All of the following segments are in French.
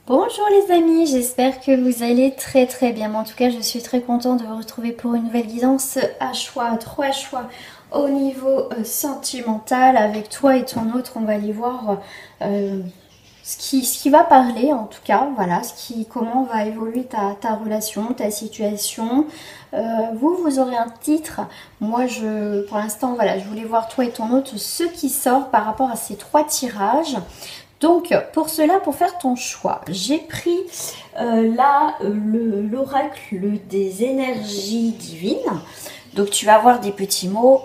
Bonjour les amis, j'espère que vous allez très bien. Moi, en tout cas, je suis très contente de vous retrouver pour une nouvelle guidance à choix, trois choix au niveau sentimental. Avec toi et ton autre, on va aller voir ce qui va parler en tout cas. Voilà, comment va évoluer ta relation, ta situation. Vous aurez un titre. Moi, pour l'instant, voilà, je voulais voir toi et ton autre ce qui sort par rapport à ces trois tirages. Donc, pour cela, pour faire ton choix, j'ai pris l'oracle des énergies divines. Donc, tu vas avoir des petits mots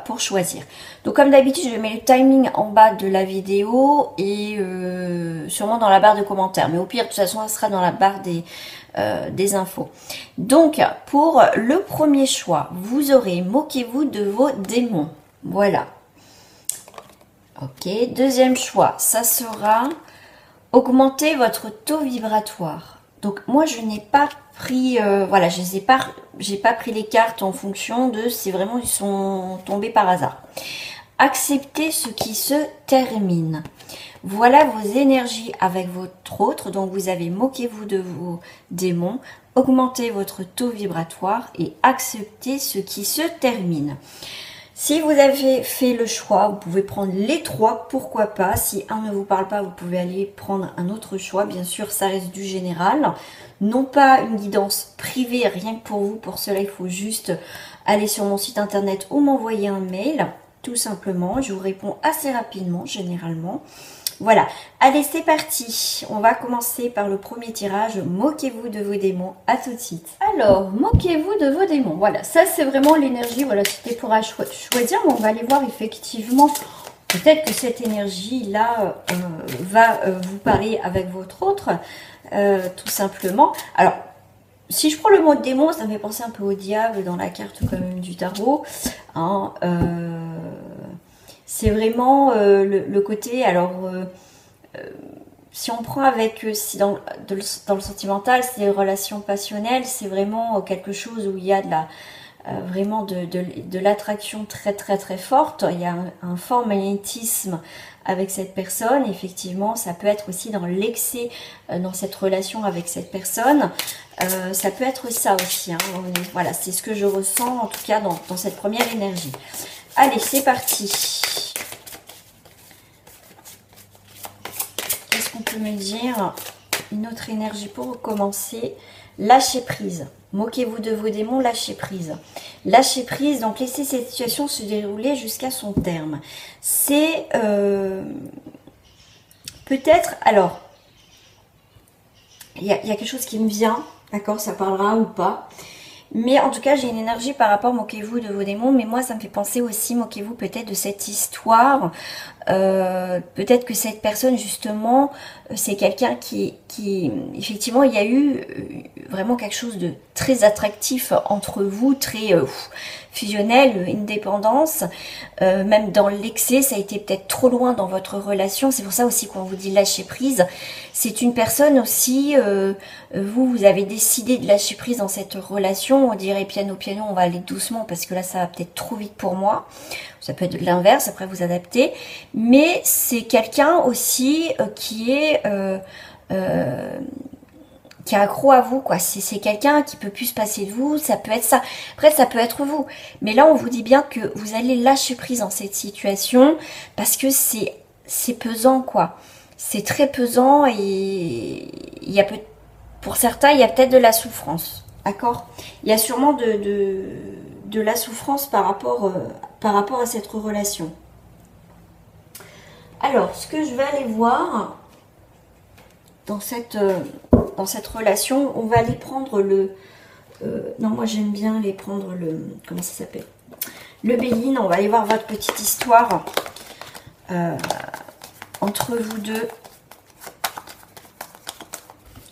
pour choisir. Donc, comme d'habitude, je mets le timing en bas de la vidéo et sûrement dans la barre de commentaires. Mais au pire, de toute façon, ça sera dans la barre des infos. Donc, pour le premier choix, vous aurez moquez-vous de vos démons. Voilà. Ok, deuxième choix, ça sera augmenter votre taux vibratoire. Donc moi je n'ai pas pris, voilà, j'ai pas pris les cartes en fonction de si vraiment ils sont tombés par hasard. Accepter ce qui se termine. Voilà vos énergies avec votre autre. Donc vous avez moquez-vous de vos démons, augmentez votre taux vibratoire et acceptez ce qui se termine. Si vous avez fait le choix, vous pouvez prendre les trois, pourquoi pas. Si un ne vous parle pas, vous pouvez aller prendre un autre choix. Bien sûr, ça reste du général. Non pas une guidance privée, rien que pour vous. Pour cela, il faut juste aller sur mon site internet ou m'envoyer un mail. Tout simplement, je vous réponds assez rapidement, généralement. Voilà, allez c'est parti. On va commencer par le premier tirage. Moquez-vous de vos démons. À tout de suite. Alors, moquez-vous de vos démons. Voilà, ça c'est vraiment l'énergie. Voilà, c'était pour choisir. Mais on va aller voir effectivement. Peut-être que cette énergie-là va vous parler avec votre autre. Tout simplement. Alors, si je prends le mot démon, ça me fait penser un peu au diable dans la carte quand même du tarot. Hein, c'est vraiment le côté, alors si on prend avec, si dans le sentimental, c'est des relations passionnelles, c'est vraiment quelque chose où il y a vraiment de l'attraction très forte, il y a un fort magnétisme avec cette personne. Effectivement, ça peut être aussi dans l'excès dans cette relation avec cette personne, ça peut être ça aussi, hein. Voilà, c'est ce que je ressens en tout cas dans cette première énergie. Allez, c'est parti. Qu'est-ce qu'on peut me dire? Une autre énergie pour commencer. Lâcher prise. Moquez-vous de vos démons, lâchez prise. Lâcher prise, donc laissez cette situation se dérouler jusqu'à son terme. C'est peut-être, alors, il y a quelque chose qui me vient, d'accord, ça parlera ou pas. Mais en tout cas, j'ai une énergie par rapport moquez-vous de vos démons. Mais moi, ça me fait penser aussi, moquez-vous peut-être de cette histoire. Peut-être que cette personne, justement, c'est quelqu'un qui, effectivement, il y a eu vraiment quelque chose de très attractif entre vous, très fusionnel, une dépendance. Même dans l'excès, ça a été peut-être trop loin dans votre relation. C'est pour ça aussi qu'on vous dit lâcher prise. C'est une personne aussi, vous avez décidé de lâcher prise dans cette relation. On dirait piano, on va aller doucement parce que là, ça va peut-être trop vite pour moi. Ça peut être l'inverse, après vous adaptez. Mais c'est quelqu'un aussi qui est accro à vous, quoi. C'est quelqu'un qui peut plus se passer de vous, ça peut être ça. Après, ça peut être vous. Mais là, on vous dit bien que vous allez lâcher prise dans cette situation parce que c'est pesant, quoi. C'est très pesant et pour certains, il y a peut-être de la souffrance. D'accord? Il y a sûrement de la souffrance par rapport à cette relation. Alors, ce que je vais aller voir dans cette relation, on va aller prendre non, moi j'aime bien aller prendre comment ça s'appelle? Le Béline. On va aller voir votre petite histoire entre vous deux.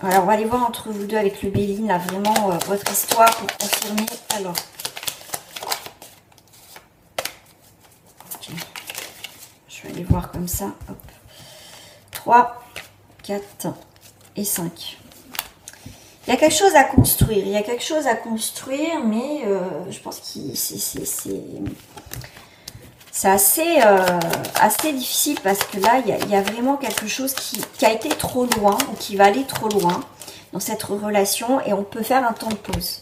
Alors, on va aller voir entre vous deux avec le Béline, là, vraiment votre histoire pour confirmer. Alors, je vais aller voir comme ça. Hop. 3, 4 et 5. Il y a quelque chose à construire. Il y a quelque chose à construire, mais je pense que c'est assez difficile parce que là, il y a vraiment quelque chose qui a été trop loin ou qui va aller trop loin dans cette relation et on peut faire un temps de pause.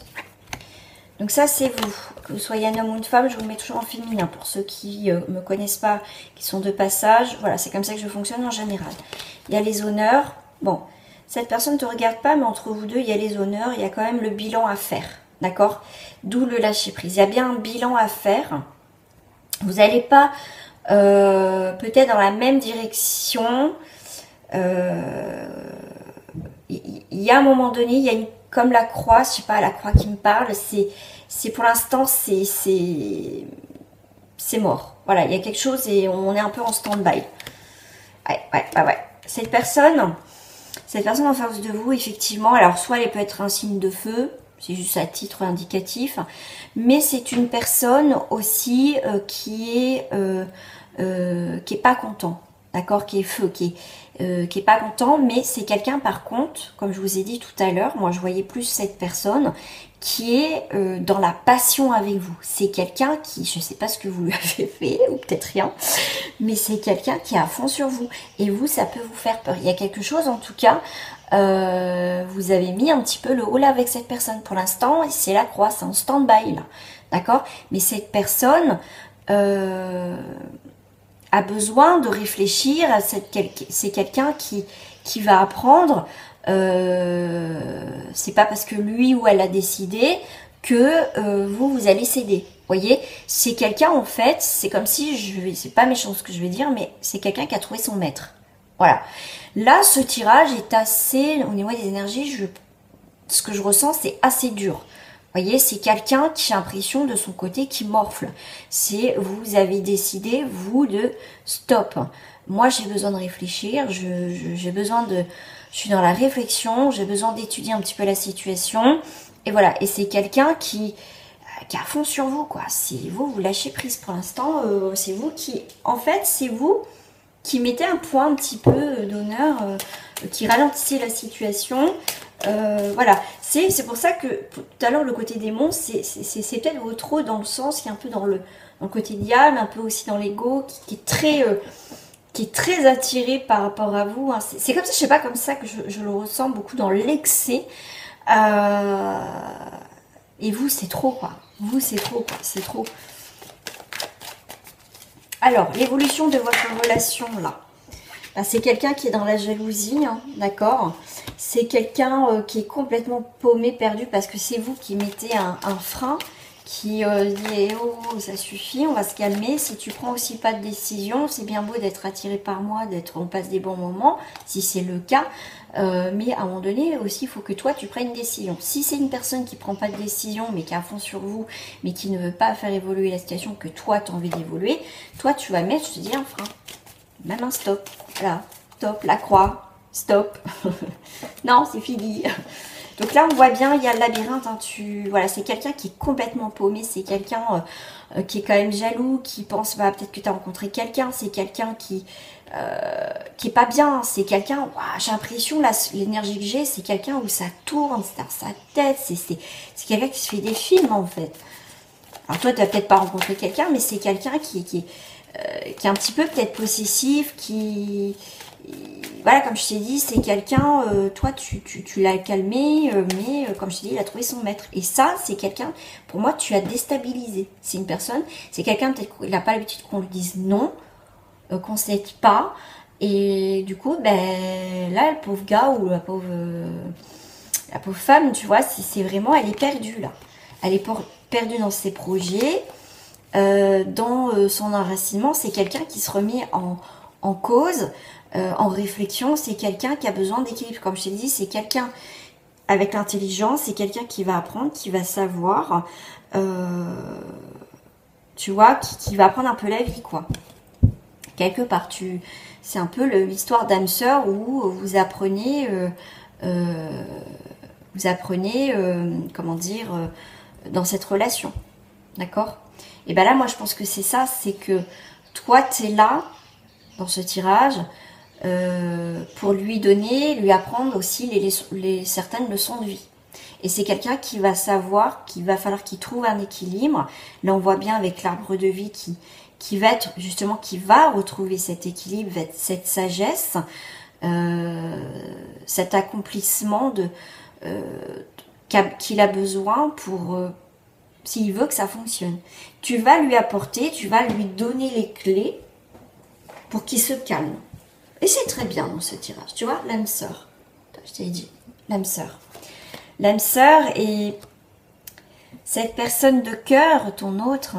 Donc ça, c'est vous. Que vous soyez un homme ou une femme, je vous le mets toujours en féminin. Pour ceux qui ne me connaissent pas, qui sont de passage, voilà, c'est comme ça que je fonctionne en général. Il y a les honneurs. Bon, cette personne ne te regarde pas, mais entre vous deux, il y a les honneurs, il y a quand même le bilan à faire. D'accord? D'où le lâcher prise. Il y a bien un bilan à faire. Vous n'allez pas peut-être dans la même direction. Il y a un moment donné, il y a comme la croix, je sais pas, la croix qui me parle, c'est pour l'instant, c'est mort. Voilà, il y a quelque chose et on est un peu en stand-by. Ouais. Cette personne en face de vous, effectivement, alors soit elle peut être un signe de feu, c'est juste à titre indicatif, mais c'est une personne aussi qui est pas content, d'accord, qui est feu, qui est pas content, mais c'est quelqu'un par contre, comme je vous ai dit tout à l'heure, moi je voyais plus cette personne qui est dans la passion avec vous. C'est quelqu'un qui, je sais pas ce que vous lui avez fait, ou peut-être rien, mais c'est quelqu'un qui est à fond sur vous. Et vous, ça peut vous faire peur. Il y a quelque chose, en tout cas, vous avez mis un petit peu le haut là avec cette personne. Pour l'instant, c'est la croix, c'est en stand-by là. D'accord? Mais cette personne a besoin de réfléchir. C'est quelqu'un qui va apprendre. C'est pas parce que lui ou elle a décidé que vous allez céder. Voyez, c'est quelqu'un en fait, c'est comme si, c'est pas méchant ce que je vais dire, mais c'est quelqu'un qui a trouvé son maître. Voilà. Là, ce tirage est assez, au niveau des énergies, ce que je ressens, c'est assez dur. Vous voyez, c'est quelqu'un qui a l'impression de son côté qui morfle. C'est vous avez décidé, vous, de stop. Moi, j'ai besoin de réfléchir, j'ai besoin de... Je suis dans la réflexion, j'ai besoin d'étudier un petit peu la situation. Et voilà, et c'est quelqu'un qui est à fond sur vous, quoi. C'est vous lâchez prise pour l'instant. C'est vous qui... En fait, c'est vous qui mettez un point un petit peu d'honneur, qui ralentissez la situation. Voilà, c'est pour ça que tout à l'heure, le côté démon, c'est peut-être votre trop dans le sens qui est un peu dans le côté diable, un peu aussi dans l'ego, qui est très attiré par rapport à vous. Hein. C'est comme ça, je sais pas, comme ça que je le ressens beaucoup dans l'excès. Et vous, c'est trop, quoi. Vous, c'est trop, quoi. C'est trop. Alors, l'évolution de votre relation, là. Ben, c'est quelqu'un qui est dans la jalousie, hein, d'accord? C'est quelqu'un qui est complètement paumé, perdu, parce que c'est vous qui mettez un frein, qui dit « Oh, ça suffit, on va se calmer. Si tu prends aussi pas de décision, c'est bien beau d'être attiré par moi, on passe des bons moments, si c'est le cas. Mais à un moment donné, aussi, il faut que toi, tu prennes une décision. Si c'est une personne qui prend pas de décision, mais qui est à fond sur vous, mais qui ne veut pas faire évoluer la situation que toi, tu as envie d'évoluer, toi, tu vas mettre, je te dis, un frein. Même un stop. Voilà, stop, la croix, stop. Non, c'est fini. Donc là, on voit bien, il y a le labyrinthe. Hein, voilà, c'est quelqu'un qui est complètement paumé. C'est quelqu'un qui est quand même jaloux, qui pense, bah, peut-être que tu as rencontré quelqu'un. C'est quelqu'un qui est pas bien. C'est quelqu'un, j'ai l'impression, l'énergie que j'ai, c'est quelqu'un où ça tourne, c'est dans sa tête. C'est quelqu'un qui se fait des films, en fait. Alors toi, tu n'as peut-être pas rencontré quelqu'un, mais c'est quelqu'un qui est un petit peu peut-être possessif, voilà, comme je t'ai dit, c'est quelqu'un, toi, tu l'as calmé, mais comme je t'ai dit, il a trouvé son maître. Et ça, c'est quelqu'un, pour moi, tu as déstabilisé. C'est une personne, c'est quelqu'un, peut-être qu'il n'a pas l'habitude qu'on lui dise non, qu'on ne s'aide pas. Et du coup, ben là, le pauvre gars ou la pauvre femme, tu vois, c'est vraiment, elle est perdue, là. Elle est perdue dans ses projets, dans son enracinement. C'est quelqu'un qui se remet en cause, en réflexion. C'est quelqu'un qui a besoin d'équilibre. Comme je t'ai dit, c'est quelqu'un avec l'intelligence, c'est quelqu'un qui va apprendre, qui va savoir, tu vois, qui va apprendre un peu la vie, quoi. Quelque part, c'est un peu l'histoire d'âme sœur où vous apprenez, comment dire, dans cette relation. D'accord? Et ben là, moi, je pense que c'est ça, c'est que toi, tu es là, dans ce tirage, pour lui donner, lui apprendre aussi certaines leçons de vie. Et c'est quelqu'un qui va savoir qu'il va falloir qu'il trouve un équilibre. Là, on voit bien avec l'arbre de vie qui qui va être justement, qui va retrouver cet équilibre, cette sagesse, cet accomplissement qu'il a besoin pour, s'il veut que ça fonctionne. Tu vas lui apporter, tu vas lui donner les clés pour qu'il se calme. Et c'est très bien dans ce tirage, tu vois, l'âme sœur. Je t'ai dit, l'âme sœur. L'âme sœur est cette personne de cœur, ton autre,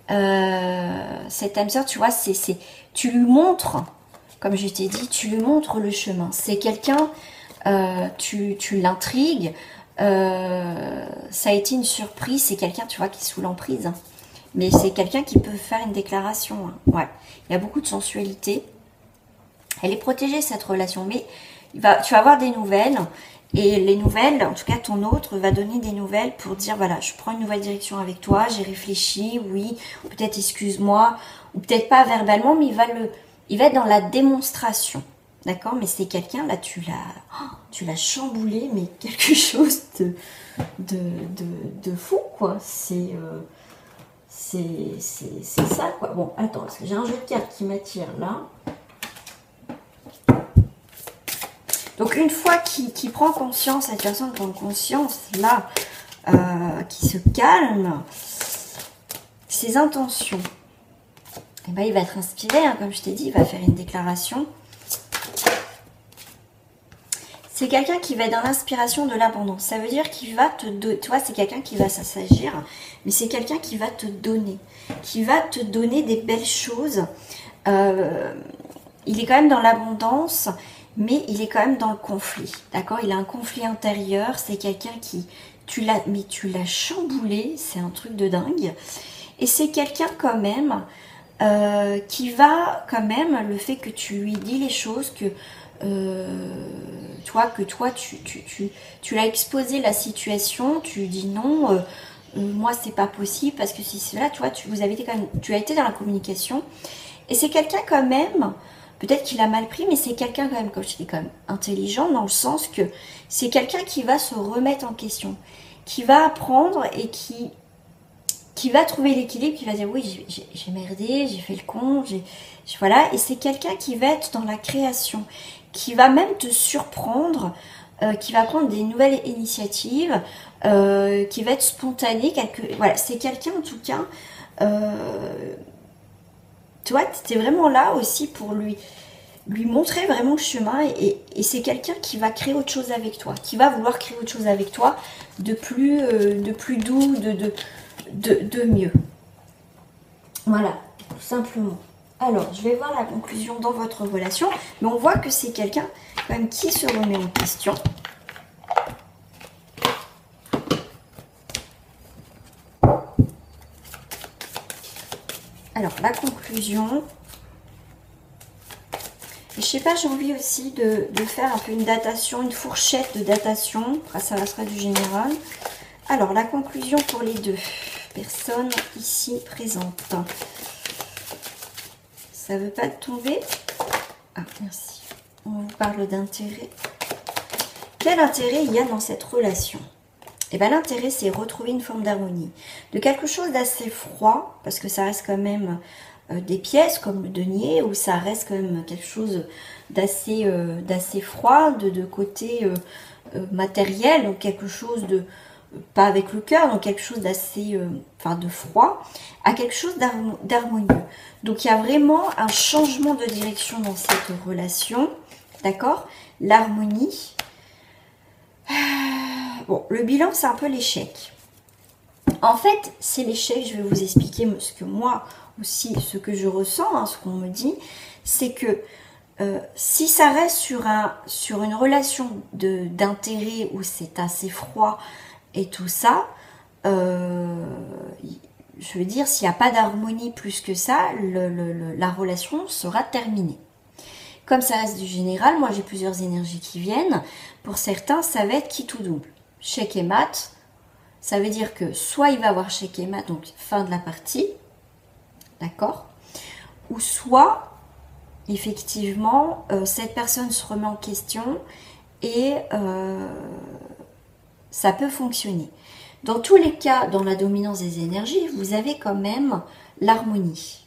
cette âme sœur, tu vois, tu lui montres, comme je t'ai dit, tu lui montres le chemin. C'est quelqu'un, tu l'intrigues, ça a été une surprise, c'est quelqu'un, tu vois, qui est sous l'emprise. Hein. Mais c'est quelqu'un qui peut faire une déclaration. Hein. Ouais, il y a beaucoup de sensualité. Elle est protégée, cette relation, mais tu vas avoir des nouvelles. Et les nouvelles, en tout cas ton autre, va donner des nouvelles pour dire, voilà, je prends une nouvelle direction avec toi, j'ai réfléchi, oui, ou peut-être excuse-moi, ou peut-être pas verbalement, mais il va être dans la démonstration, d'accord? Mais c'est quelqu'un, là, tu l'as chamboulé, mais quelque chose de fou, quoi. C'est ça, quoi. Bon, attends, parce que j'ai un jeu de cartes qui m'attire, là. Donc une fois qu'il prend conscience, cette personne prend conscience, là, qui se calme, ses intentions, et ben, il va être inspiré, hein, comme je t'ai dit, il va faire une déclaration. C'est quelqu'un qui va être dans l'inspiration de l'abondance. Ça veut dire qu'il va te donner, tu vois, c'est quelqu'un qui va s'assagir, mais c'est quelqu'un qui va te donner des belles choses. Il est quand même dans l'abondance, mais il est quand même dans le conflit, d'accord? Il a un conflit intérieur, c'est quelqu'un qui, tu l'as chamboulé, c'est un truc de dingue. Et c'est quelqu'un quand même qui va quand même, le fait que tu lui dis les choses, que toi tu l'as exposé la situation, tu dis non, moi c'est pas possible parce que si c'est là, tu vois, tu as été dans la communication. Et c'est quelqu'un quand même, peut-être qu'il a mal pris, mais c'est quelqu'un quand même, comme je dis, quand même intelligent, dans le sens que c'est quelqu'un qui va se remettre en question, qui va apprendre et qui va trouver l'équilibre, qui va dire oui, j'ai merdé, j'ai fait le con, voilà. Et c'est quelqu'un qui va être dans la création, qui va même te surprendre, qui va prendre des nouvelles initiatives, qui va être spontané. Voilà, c'est quelqu'un en tout cas. Tu vois, tu es vraiment là aussi pour lui montrer vraiment le chemin, et c'est quelqu'un qui va créer autre chose avec toi, qui va vouloir créer autre chose avec toi, de plus doux, de mieux. Voilà, tout simplement. Alors, je vais voir la conclusion dans votre relation, mais on voit que c'est quelqu'un quand même qui se remet en question. Alors, la conclusion. Et je sais pas, j'ai envie aussi de faire un peu une datation, une fourchette de datation. Après, ça sera du général. Alors, la conclusion pour les deux personnes ici présentes. Ça ne veut pas tomber. Ah, merci. On vous parle d'intérêt. Quel intérêt il y a dans cette relation? Eh bien, l'intérêt, c'est retrouver une forme d'harmonie. De quelque chose d'assez froid, parce que ça reste quand même des pièces comme le denier, ou ça reste quand même quelque chose d'assez froid, de côté matériel, donc quelque chose de, pas avec le cœur, donc quelque chose d'assez, de froid, à quelque chose d'harmonieux. Donc, il y a vraiment un changement de direction dans cette relation, d'accord? L'harmonie. Bon, le bilan, c'est un peu l'échec. En fait, c'est l'échec. Je vais vous expliquer ce que moi aussi, ce que je ressens, hein, ce qu'on me dit. C'est que si ça reste sur une relation d'intérêt où c'est assez froid et tout ça, je veux dire, s'il n'y a pas d'harmonie plus que ça, la relation sera terminée. Comme ça reste du général, moi j'ai plusieurs énergies qui viennent. Pour certains, ça va être quitte ou double. Chèque et mat, ça veut dire que soit il va avoir chèque et mat, donc fin de la partie, d'accord? Ou soit, effectivement, cette personne se remet en question et ça peut fonctionner. Dans tous les cas, dans la dominance des énergies, vous avez quand même l'harmonie.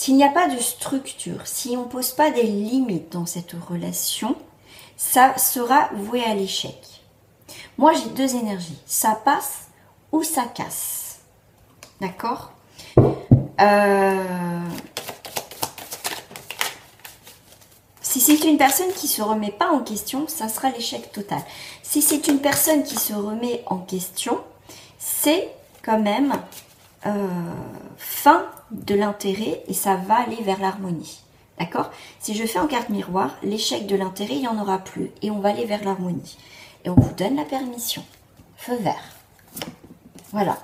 S'il n'y a pas de structure, si on ne pose pas des limites dans cette relation, ça sera voué à l'échec. Moi, j'ai deux énergies. Ça passe ou ça casse. D'accord? Si c'est une personne qui ne se remet pas en question, ça sera l'échec total. Si c'est une personne qui se remet en question, c'est quand même fin de l'intérêt et ça va aller vers l'harmonie. D'accord? Si je fais en carte miroir, l'échec de l'intérêt, il n'y en aura plus et on va aller vers l'harmonie. Et on vous donne la permission. Feu vert. Voilà.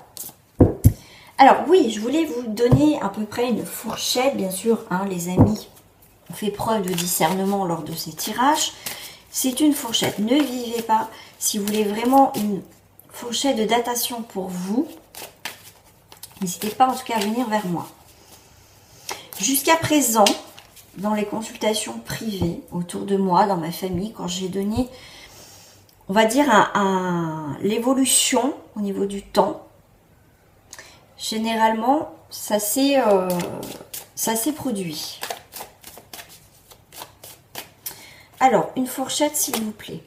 Alors oui, je voulais vous donner à peu près une fourchette, bien sûr, hein, les amis. On fait preuve de discernement lors de ces tirages. C'est une fourchette. Ne vivez pas. Si vous voulez vraiment une fourchette de datation pour vous, n'hésitez pas en tout cas à venir vers moi. Jusqu'à présent, dans les consultations privées autour de moi, dans ma famille, quand j'ai donné, on va dire, l'évolution au niveau du temps, généralement, ça s'est produit. Alors, une fourchette, s'il vous plaît.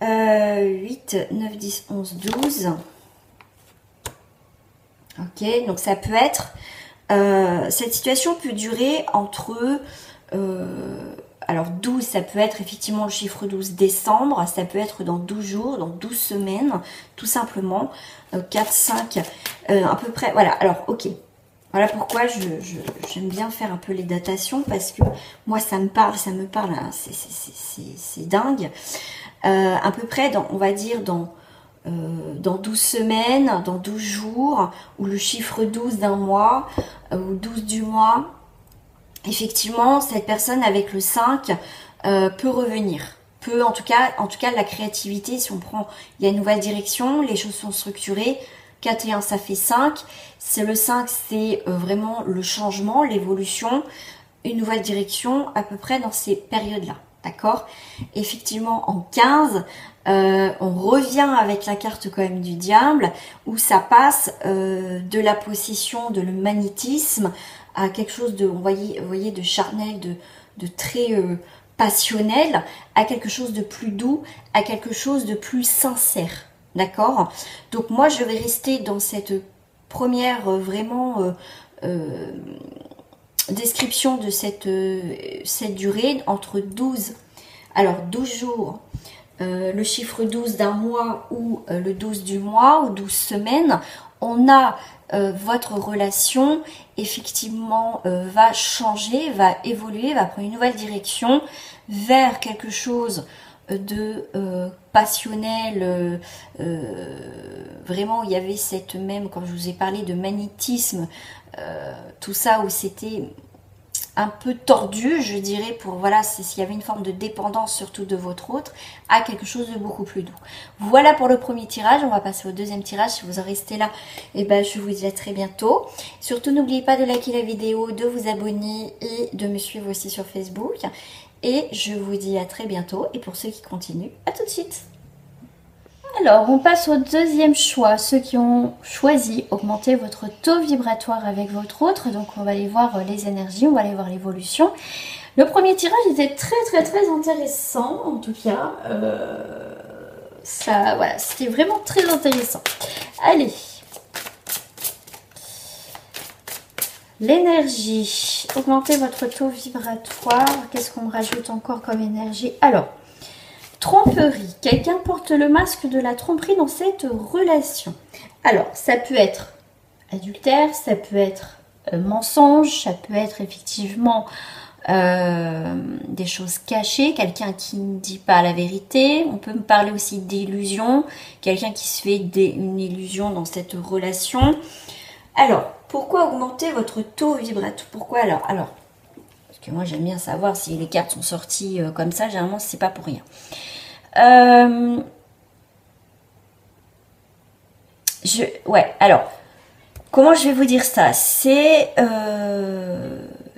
8, 9, 10, 11, 12. Ok, donc ça peut être... cette situation peut durer entre... alors, 12, ça peut être effectivement le chiffre 12 décembre. Ça peut être dans 12 jours, dans 12 semaines, tout simplement. 4, 5, à peu près. Voilà, alors, ok. Voilà pourquoi j'aime bien faire un peu les datations, parce que moi ça me parle, hein, c'est dingue. À peu près, on va dire dans 12 semaines, dans 12 jours, ou le chiffre 12 d'un mois, ou 12 du mois, effectivement, cette personne avec le 5 peut revenir. Peut, en tout cas, la créativité, si on prend, il y a une nouvelle direction, les choses sont structurées. 4 et 1, ça fait 5. C'est le 5, c'est vraiment le changement, l'évolution, une nouvelle direction, à peu près dans ces périodes-là. D'accord? Effectivement, en 15, on revient avec la carte quand même du diable, où ça passe de la possession, de le magnétisme, à quelque chose de, vous voyez, de charnel, de très passionnel, à quelque chose de plus doux, à quelque chose de plus sincère. D'accord? Donc moi je vais rester dans cette première vraiment description de cette durée entre 12, alors 12 jours, le chiffre 12 d'un mois ou le 12 du mois ou 12 semaines. On a votre relation effectivement va changer, va évoluer, va prendre une nouvelle direction vers quelque chose de passionnel, vraiment il y avait cette même, quand je vous ai parlé de magnétisme, tout ça où c'était un peu tordu, je dirais, pour voilà, s'il y avait une forme de dépendance surtout de votre autre, à quelque chose de beaucoup plus doux. Voilà pour le premier tirage, on va passer au deuxième tirage. Si vous en restez là, et ben je vous dis à très bientôt. Surtout n'oubliez pas de liker la vidéo, de vous abonner et de me suivre aussi sur Facebook. Et je vous dis à très bientôt. Et pour ceux qui continuent, à tout de suite. Alors, on passe au deuxième choix. Ceux qui ont choisi augmenter votre taux vibratoire avec votre autre. Donc, on va aller voir les énergies, on va aller voir l'évolution. Le premier tirage était très intéressant. En tout cas, ça, voilà, c'était vraiment très intéressant. Allez. L'énergie, augmenter votre taux vibratoire. Qu'est-ce qu'on me rajoute encore comme énergie? Alors, tromperie. Quelqu'un porte le masque de la tromperie dans cette relation. Alors, ça peut être adultère, ça peut être mensonge, ça peut être effectivement des choses cachées, quelqu'un qui ne dit pas la vérité. On peut me parler aussi d'illusion, quelqu'un qui se fait une illusion dans cette relation. Alors, pourquoi augmenter votre taux vibratoire? Pourquoi alors? Parce que moi j'aime bien savoir si les cartes sont sorties comme ça, généralement c'est pas pour rien. Ouais, alors, comment je vais vous dire ça? C'est...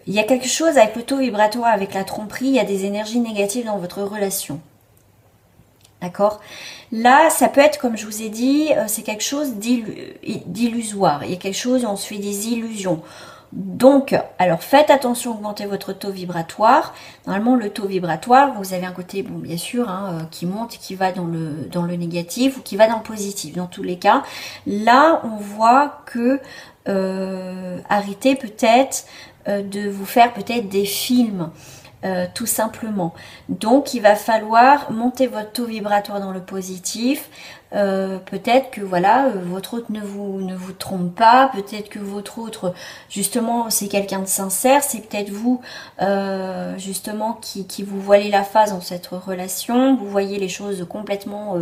il y a quelque chose avec le taux vibratoire, avec la tromperie, il y a des énergies négatives dans votre relation. D'accord? Là, ça peut être, comme je vous ai dit, c'est quelque chose d'illusoire. Il y a quelque chose où on se fait des illusions. Donc, alors faites attention, augmentez votre taux vibratoire. Normalement, le taux vibratoire, vous avez un côté, bon, bien sûr, hein, qui monte et qui va dans le négatif ou qui va dans le positif. Dans tous les cas, là, on voit que arrêtez peut-être de vous faire peut-être des films. Tout simplement. Donc il va falloir monter votre taux vibratoire dans le positif. Peut-être que voilà, votre autre ne vous trompe pas, peut-être que votre autre justement c'est quelqu'un de sincère, c'est peut-être vous justement qui vous voilez la face dans cette relation, vous voyez les choses complètement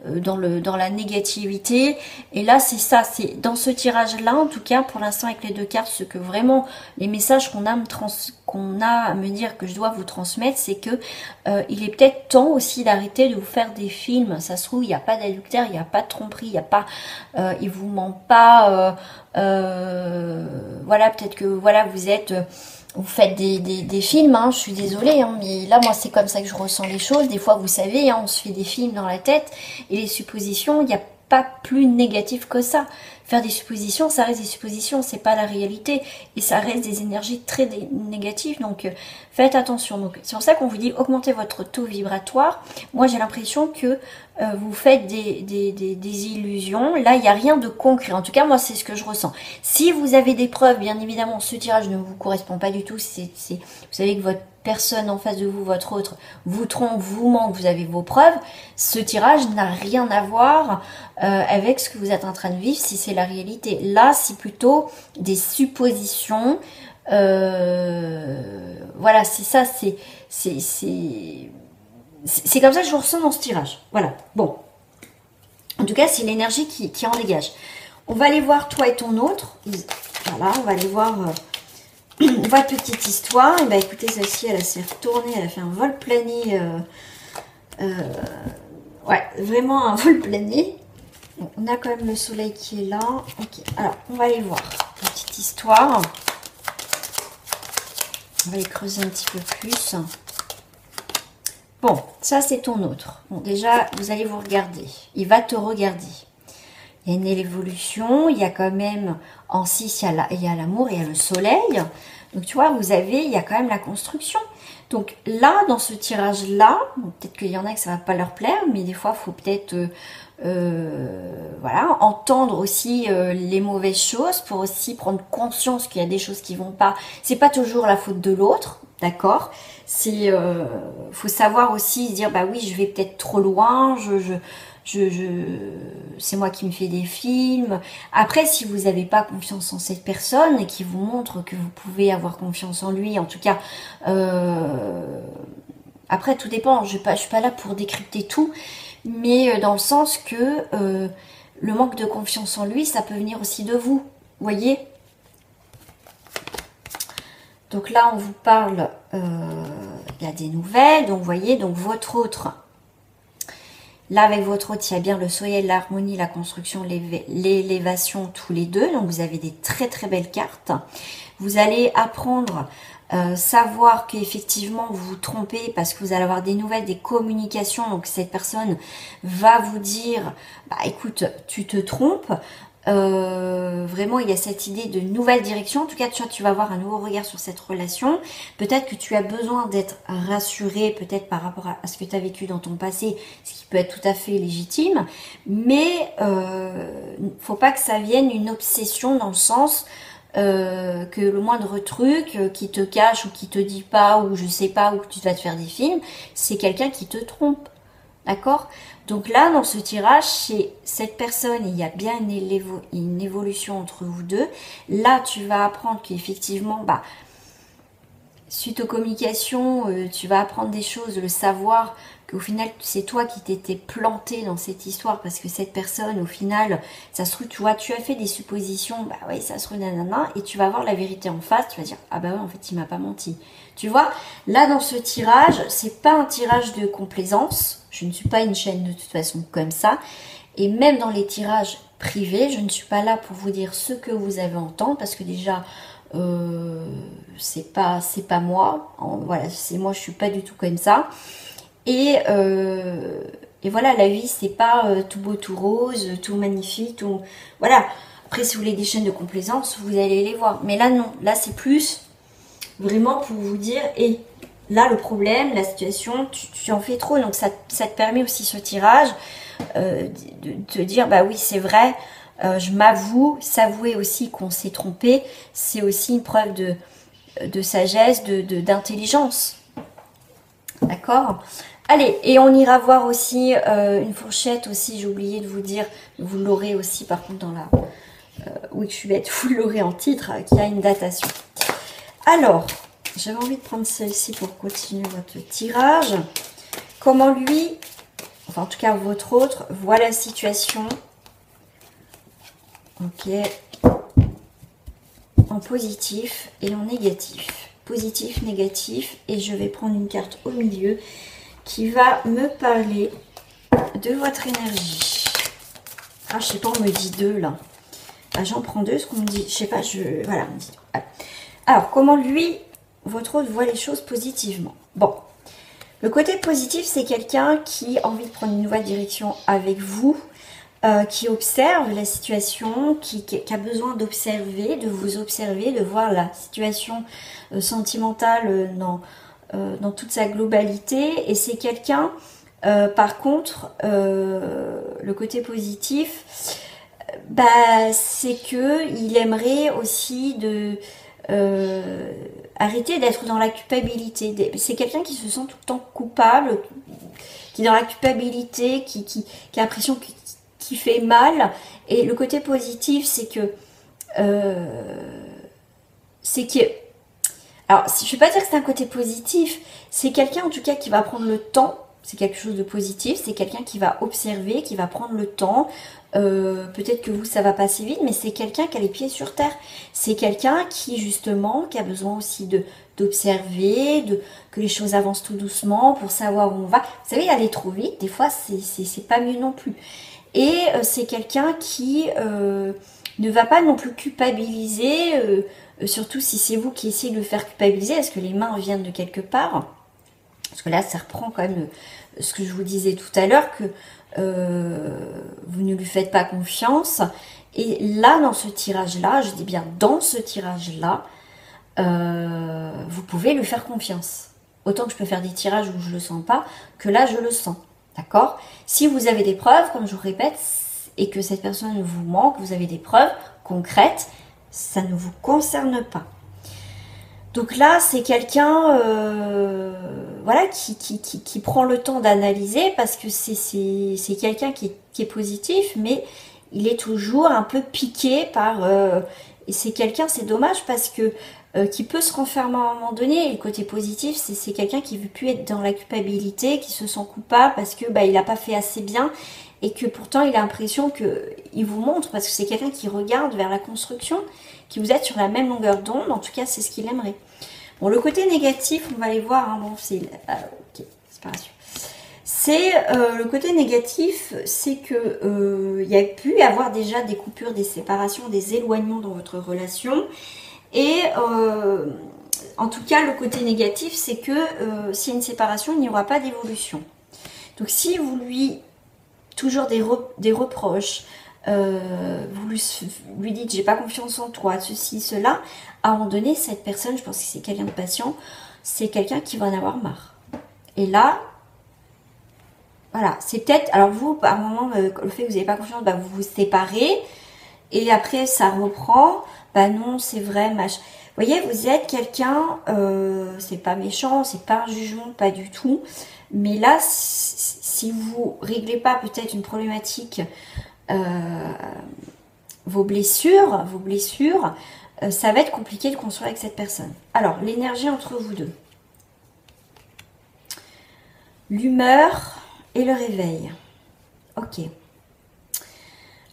dans la négativité. Et là c'est ça, c'est dans ce tirage là en tout cas pour l'instant avec les deux cartes, ce que vraiment les messages qu'on a à me dire que je dois vous transmettre, c'est que il est peut-être temps aussi d'arrêter de vous faire des films. Ça se trouve il n'y a pas d'adultère, il n'y a pas de tromperie, il n'y a pas il vous ment pas, voilà, peut-être que voilà vous faites des films, hein, je suis désolée, hein, mais là moi c'est comme ça que je ressens les choses. Des fois vous savez, hein, on se fait des films dans la tête et les suppositions, il n'y a pas plus négatif que ça. Faire des suppositions, ça reste des suppositions, c'est pas la réalité et ça reste des énergies très négatives, donc faites attention. Donc c'est pour ça qu'on vous dit augmentez votre taux vibratoire. Moi j'ai l'impression que vous faites des illusions. Là il n'y a rien de concret, en tout cas moi c'est ce que je ressens. Si vous avez des preuves, bien évidemment ce tirage ne vous correspond pas du tout, vous savez que votre personne en face de vous, votre autre, vous trompe, vous ment, vous avez vos preuves, ce tirage n'a rien à voir avec ce que vous êtes en train de vivre si c'est la réalité. Là, c'est plutôt des suppositions. Voilà, c'est ça, c'est comme ça que je vous ressens dans ce tirage. Voilà, bon. En tout cas, c'est l'énergie qui en dégage. On va aller voir toi et ton autre. Voilà, on va aller voir... votre petite histoire. Et bah écoutez, celle-ci elle s'est retournée, elle a fait un vol plané, ouais, vraiment un vol plané. Bon, on a quand même le soleil qui est là. Ok, alors on va aller voir la petite histoire. On va aller creuser un petit peu plus. Bon, ça c'est ton autre. Bon, déjà vous allez vous regarder. Il va te regarder. Il y a une évolution, il y a quand même en 6, il y a l'amour, il y a le soleil. Donc tu vois, il y a quand même la construction. Donc là, dans ce tirage-là, bon, peut-être qu'il y en a que ça va pas leur plaire, mais des fois, il faut peut-être voilà, entendre aussi les mauvaises choses pour aussi prendre conscience qu'il y a des choses qui vont pas. C'est pas toujours la faute de l'autre, d'accord? C'est faut savoir aussi se dire bah oui, je vais peut-être trop loin, c'est moi qui me fais des films. Après, si vous n'avez pas confiance en cette personne et qui vous montre que vous pouvez avoir confiance en lui, en tout cas, après tout dépend. Je suis pas là pour décrypter tout, mais dans le sens que le manque de confiance en lui, ça peut venir aussi de vous. Voyez. Donc là, on vous parle. Il y a des nouvelles. Donc vous voyez, donc votre autre. Là, avec votre autre, il y a bien le soleil, l'harmonie, la construction, l'élévation, tous les deux. Donc, vous avez des très, très belles cartes. Vous allez apprendre, savoir qu'effectivement, vous vous trompez parce que vous allez avoir des nouvelles, des communications. Donc, cette personne va vous dire, bah, écoute, tu te trompes. Vraiment il y a cette idée de nouvelle direction. En tout cas tu vas avoir un nouveau regard sur cette relation. Peut-être que tu as besoin d'être rassuré, peut-être par rapport à ce que tu as vécu dans ton passé, ce qui peut être tout à fait légitime, mais faut pas que ça vienne une obsession dans le sens que le moindre truc qui te cache ou qui te dit pas ou je sais pas, ou que tu vas te faire des films, c'est quelqu'un qui te trompe. D'accord? Donc là, dans ce tirage, chez cette personne, il y a bien une évolution entre vous deux. Là, tu vas apprendre qu'effectivement, bah, suite aux communications, tu vas apprendre des choses, le savoir qu'au final, c'est toi qui t'étais planté dans cette histoire parce que cette personne, au final, ça se trouve, tu vois, tu as fait des suppositions, bah oui, ça se trouve, nanana, et tu vas voir la vérité en face, tu vas dire, ah bah ouais, en fait, il m'a pas menti. Tu vois, là, dans ce tirage, c'est pas un tirage de complaisance. Je ne suis pas une chaîne de toute façon comme ça. Et même dans les tirages privés, je ne suis pas là pour vous dire ce que vous avez à entendre parce que déjà, c'est pas moi. Voilà, c'est moi, je suis pas du tout comme ça. Et voilà, la vie, c'est pas tout beau, tout rose, tout magnifique, tout... Voilà. Après, si vous voulez des chaînes de complaisance, vous allez les voir. Mais là, non. Là, c'est plus vraiment pour vous dire, et là, le problème, la situation, tu en fais trop. Donc, ça te permet aussi ce tirage de te dire, bah oui, c'est vrai, je m'avoue, s'avouer aussi qu'on s'est trompé, c'est aussi une preuve de sagesse, d'intelligence. D'accord? Allez, et on ira voir aussi une fourchette aussi, j'ai oublié de vous dire, vous l'aurez aussi par contre dans la... oui, je suis bête, vous l'aurez en titre, qui a une datation. Alors, j'avais envie de prendre celle-ci pour continuer votre tirage. Comment lui, enfin en tout cas votre autre, voit la situation. Ok. En positif et en négatif. Positif, négatif. Et je vais prendre une carte au milieu qui va me parler de votre énergie. Ah, je sais pas, on me dit deux là. Ah, j'en prends deux, ce qu'on me dit. Je sais pas, voilà, on me dit. Alors, comment lui, votre autre, voit les choses positivement? Bon. Le côté positif, c'est quelqu'un qui a envie de prendre une nouvelle direction avec vous, qui observe la situation, qui a besoin d'observer, de vous observer, de voir la situation sentimentale dans toute sa globalité. Et c'est quelqu'un, par contre, le côté positif, bah, c'est que il aimerait aussi arrêter d'être dans la culpabilité. C'est quelqu'un qui se sent tout le temps coupable, qui est dans la culpabilité, qui a l'impression qu'il fait mal. Et le côté positif, c'est que... alors, je ne vais pas dire que c'est un côté positif, c'est quelqu'un en tout cas qui va prendre le temps, c'est quelque chose de positif, c'est quelqu'un qui va observer, qui va prendre le temps. Peut-être que vous, ça va passer vite, mais c'est quelqu'un qui a les pieds sur terre. C'est quelqu'un qui, justement, qui a besoin aussi d'observer, que les choses avancent tout doucement pour savoir où on va. Vous savez, aller trop vite, des fois, c'est pas mieux non plus. Et c'est quelqu'un qui ne va pas non plus culpabiliser, surtout si c'est vous qui essayez de le faire culpabiliser, est-ce que les mains viennent de quelque part? Parce que là, ça reprend quand même ce que je vous disais tout à l'heure, que vous ne lui faites pas confiance. Et là, dans ce tirage-là, je dis bien dans ce tirage-là, vous pouvez lui faire confiance. Autant que je peux faire des tirages où je ne le sens pas, que là, je le sens. D'accord? Si vous avez des preuves, comme je vous répète, et que cette personne vous manque, vous avez des preuves concrètes, ça ne vous concerne pas. Donc là, c'est quelqu'un voilà, qui prend le temps d'analyser parce que c'est quelqu'un qui est positif, mais il est toujours un peu piqué par... et c'est quelqu'un, c'est dommage parce que qui peut se renfermer à un moment donné. Et le côté positif, c'est quelqu'un qui ne veut plus être dans la culpabilité, qui se sent coupable parce que il n'a pas fait assez bien et que pourtant il a l'impression qu'il vous montre, parce que c'est quelqu'un qui regarde vers la construction, qui vous êtes sur la même longueur d'onde, en tout cas c'est ce qu'il aimerait. Bon, le côté négatif, on va aller voir, hein, bon, c'est... ok, séparation. C'est le côté négatif, c'est que il y a pu y avoir déjà des coupures, des séparations, des éloignements dans votre relation. Et en tout cas, le côté négatif, c'est que s'il y a une séparation, il n'y aura pas d'évolution. Donc si vous lui... toujours des reproches, vous lui dites j'ai pas confiance en toi, ceci, cela, à un moment donné, cette personne, je pense que c'est quelqu'un de patient, c'est quelqu'un qui va en avoir marre. Et là, voilà, c'est peut-être, alors vous, par un moment, le fait que vous n'avez pas confiance, vous vous séparez, et après ça reprend, non, c'est vrai, machin. Vous voyez, vous êtes quelqu'un, c'est pas méchant, c'est pas un jugement, pas du tout, mais là, si vous réglez pas peut-être une problématique, vos blessures, ça va être compliqué de construire avec cette personne. Alors, l'énergie entre vous deux. L'humeur et le réveil. Ok.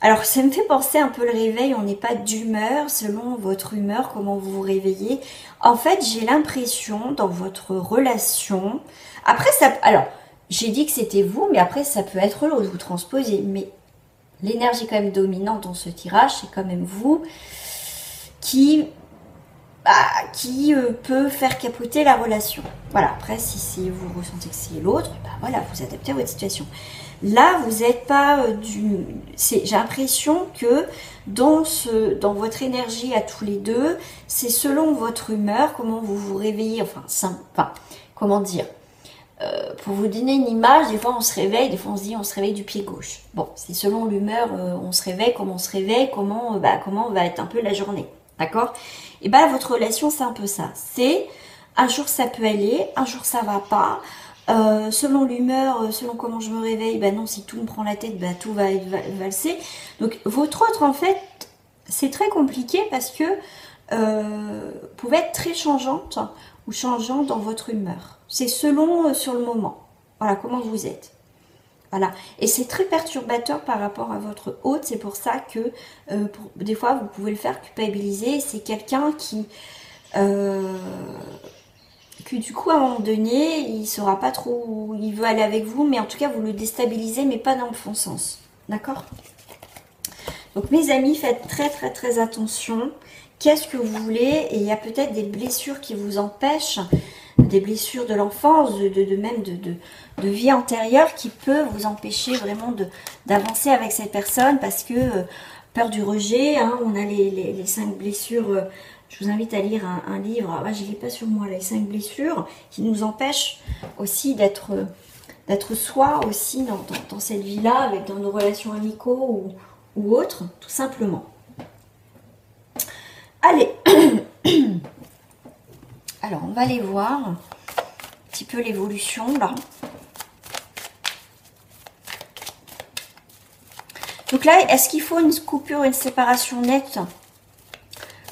Alors, ça me fait penser un peu le réveil, on n'est pas d'humeur, selon votre humeur, comment vous vous réveillez. En fait, j'ai l'impression, dans votre relation... Après, ça... Alors, j'ai dit que c'était vous, mais après, ça peut être l'autre, vous transposez. Mais l'énergie quand même dominante dans ce tirage, c'est quand même vous qui qui peut faire capoter la relation. Voilà, après si vous ressentez que c'est l'autre, bah voilà, vous adaptez à votre situation. Là, vous n'êtes pas j'ai l'impression que dans votre énergie à tous les deux, c'est selon votre humeur, comment vous vous réveillez, enfin comment dire, pour vous donner une image, des fois on se réveille, des fois on se dit on se réveille du pied gauche. Bon, c'est selon l'humeur, on se réveille, comment va être un peu la journée. D'accord? Et bien votre relation c'est un peu ça. C'est un jour ça peut aller, un jour ça va pas. Selon l'humeur, selon comment je me réveille, ben non, si tout me prend la tête, ben tout va valser. Donc votre autre en fait, c'est très compliqué parce que vous pouvez être très changeante ou changeant dans votre humeur. C'est selon sur le moment. Voilà comment vous êtes. Voilà. Et c'est très perturbateur par rapport à votre hôte. C'est pour ça que des fois vous pouvez le faire culpabiliser. C'est quelqu'un qui que du coup à un moment donné il saura pas trop où il veut aller avec vous, mais en tout cas vous le déstabilisez, mais pas dans le bon sens. D'accord? Donc mes amis, faites très attention. Qu'est-ce que vous voulez? Et il y a peut-être des blessures qui vous empêchent, des blessures de l'enfance, même de vie antérieure, qui peut vous empêcher vraiment d'avancer avec cette personne, parce que peur du rejet, hein, on a les 5 blessures. Je vous invite à lire un livre, je ne l'ai pas sur moi, les 5 blessures, qui nous empêchent aussi d'être soi aussi dans cette vie-là, dans nos relations amicaux ou autres, tout simplement. Allez, alors on va aller voir un petit peu l'évolution là. Donc là, est-ce qu'il faut une coupure, une séparation nette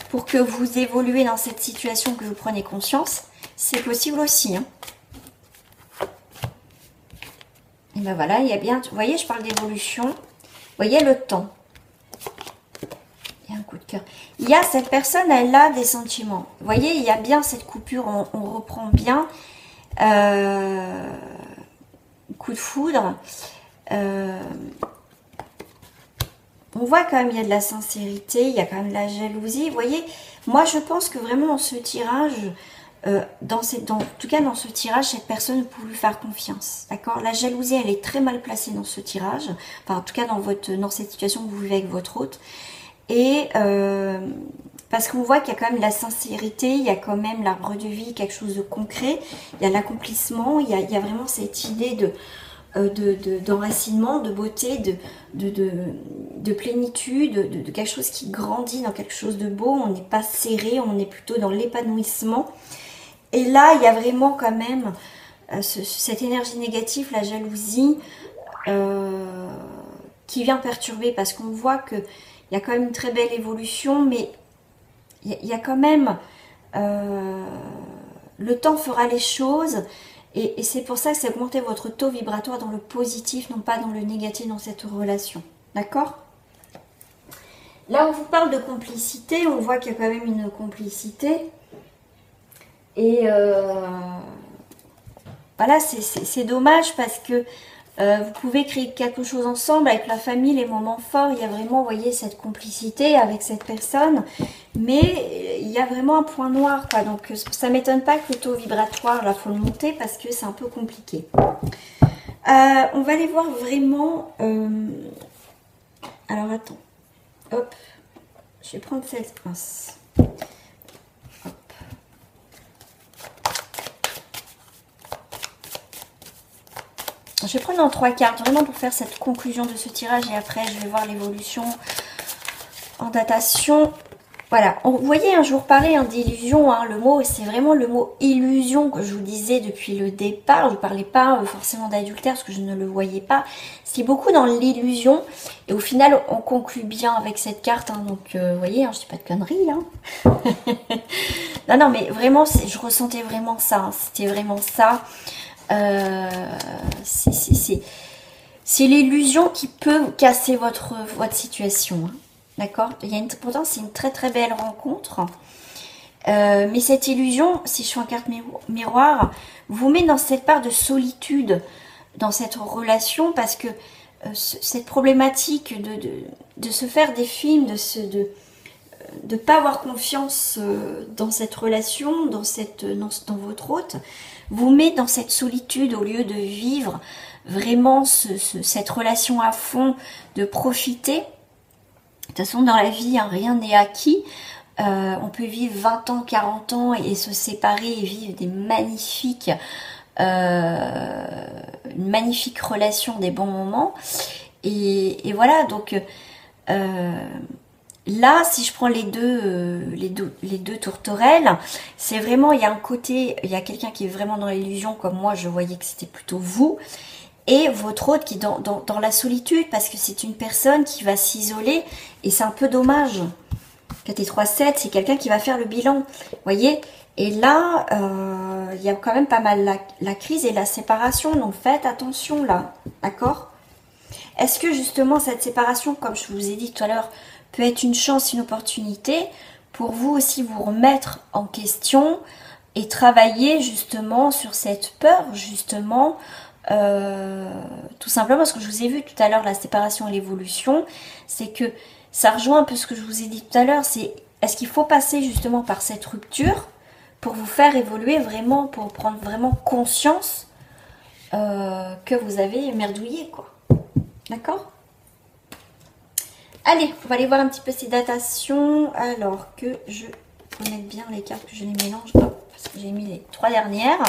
pour que vous évoluez dans cette situation, que vous preniez conscience? C'est possible aussi. Hein. Et ben voilà, il y a bien, vous voyez, je parle d'évolution. Vous voyez le temps. Il y a un coup de cœur. Il y a cette personne, elle a des sentiments. Vous voyez, il y a bien cette coupure, on reprend bien. Coup de foudre. On voit quand même, il y a de la sincérité, il y a quand même de la jalousie. Vous voyez, moi je pense que vraiment dans ce tirage, en tout cas dans ce tirage, cette personne, vous pouvez lui faire confiance. D'accord? La jalousie, elle est très mal placée dans ce tirage. Enfin, en tout cas dans cette situation que vous vivez avec votre hôte. Et parce qu'on voit qu'il y a quand même de la sincérité, il y a quand même l'arbre de vie, quelque chose de concret. Il y a l'accomplissement, il y a vraiment cette idée d'enracinement, de beauté, de plénitude, de quelque chose qui grandit dans quelque chose de beau. On n'est pas serré, on est plutôt dans l'épanouissement. Et là, il y a vraiment quand même cette énergie négative, la jalousie, qui vient perturber, parce qu'on voit qu'il y a quand même une très belle évolution, mais il y a quand même... le temps fera les choses. Et c'est pour ça que c'est augmenter votre taux vibratoire dans le positif, non pas dans le négatif dans cette relation. D'accord? Là, on vous parle de complicité. On voit qu'il y a quand même une complicité. Et voilà, c'est dommage parce que vous pouvez créer quelque chose ensemble avec la famille, les moments forts. Il y a vraiment, vous voyez, cette complicité avec cette personne. Mais il y a vraiment un point noir, quoi. Donc, ça ne m'étonne pas que le taux vibratoire, là, faut le monter parce que c'est un peu compliqué. On va aller voir vraiment... Alors, attends. Hop. Je vais prendre cette pince. Hop. Je vais prendre en 3 cartes, vraiment pour faire cette conclusion de ce tirage. Et après, je vais voir l'évolution en datation. Voilà, vous voyez, je vous reparlais d'illusion, le mot, c'est vraiment le mot illusion que je vous disais depuis le départ. Je ne parlais pas forcément d'adultère parce que je ne le voyais pas. C'est beaucoup dans l'illusion et au final, on conclut bien avec cette carte. Donc, vous voyez, je dis pas de conneries. Non, mais vraiment, je ressentais vraiment ça. C'était vraiment ça. C'est l'illusion qui peut casser votre situation. D'accord? Pourtant, c'est une très belle rencontre. Mais cette illusion, si je suis en carte miroir, vous met dans cette part de solitude dans cette relation parce que cette problématique de se faire des films, de pas avoir confiance dans cette relation, dans votre hôte, vous met dans cette solitude au lieu de vivre vraiment cette relation à fond, de profiter. De toute façon, dans la vie, hein, rien n'est acquis. On peut vivre 20 ans, 40 ans et se séparer et vivre des une magnifique relation, des bons moments. Et voilà, donc là, si je prends les deux tourterelles, c'est vraiment, il y a un côté, il y a quelqu'un qui est vraiment dans l'illusion, comme moi, je voyais que c'était plutôt vous, et votre autre qui est dans la solitude, parce que c'est une personne qui va s'isoler, et c'est un peu dommage. 4 et 3, 7, c'est quelqu'un qui va faire le bilan, vous voyez. Et là, il y a quand même pas mal la crise et la séparation, donc faites attention là, d'accord? Est-ce que justement cette séparation, comme je vous ai dit tout à l'heure, peut être une chance, une opportunité pour vous aussi vous remettre en question et travailler justement sur cette peur, justement, tout simplement parce que je vous ai vu tout à l'heure, la séparation et l'évolution, c'est que ça rejoint un peu ce que je vous ai dit tout à l'heure, c'est est-ce qu'il faut passer justement par cette rupture pour vous faire évoluer vraiment, pour prendre vraiment conscience que vous avez merdouillé, quoi. D'accord? Allez, on va aller voir un petit peu ces datations. Alors que je remette bien les cartes, que je les mélange. Hop, parce que j'ai mis les 3 dernières.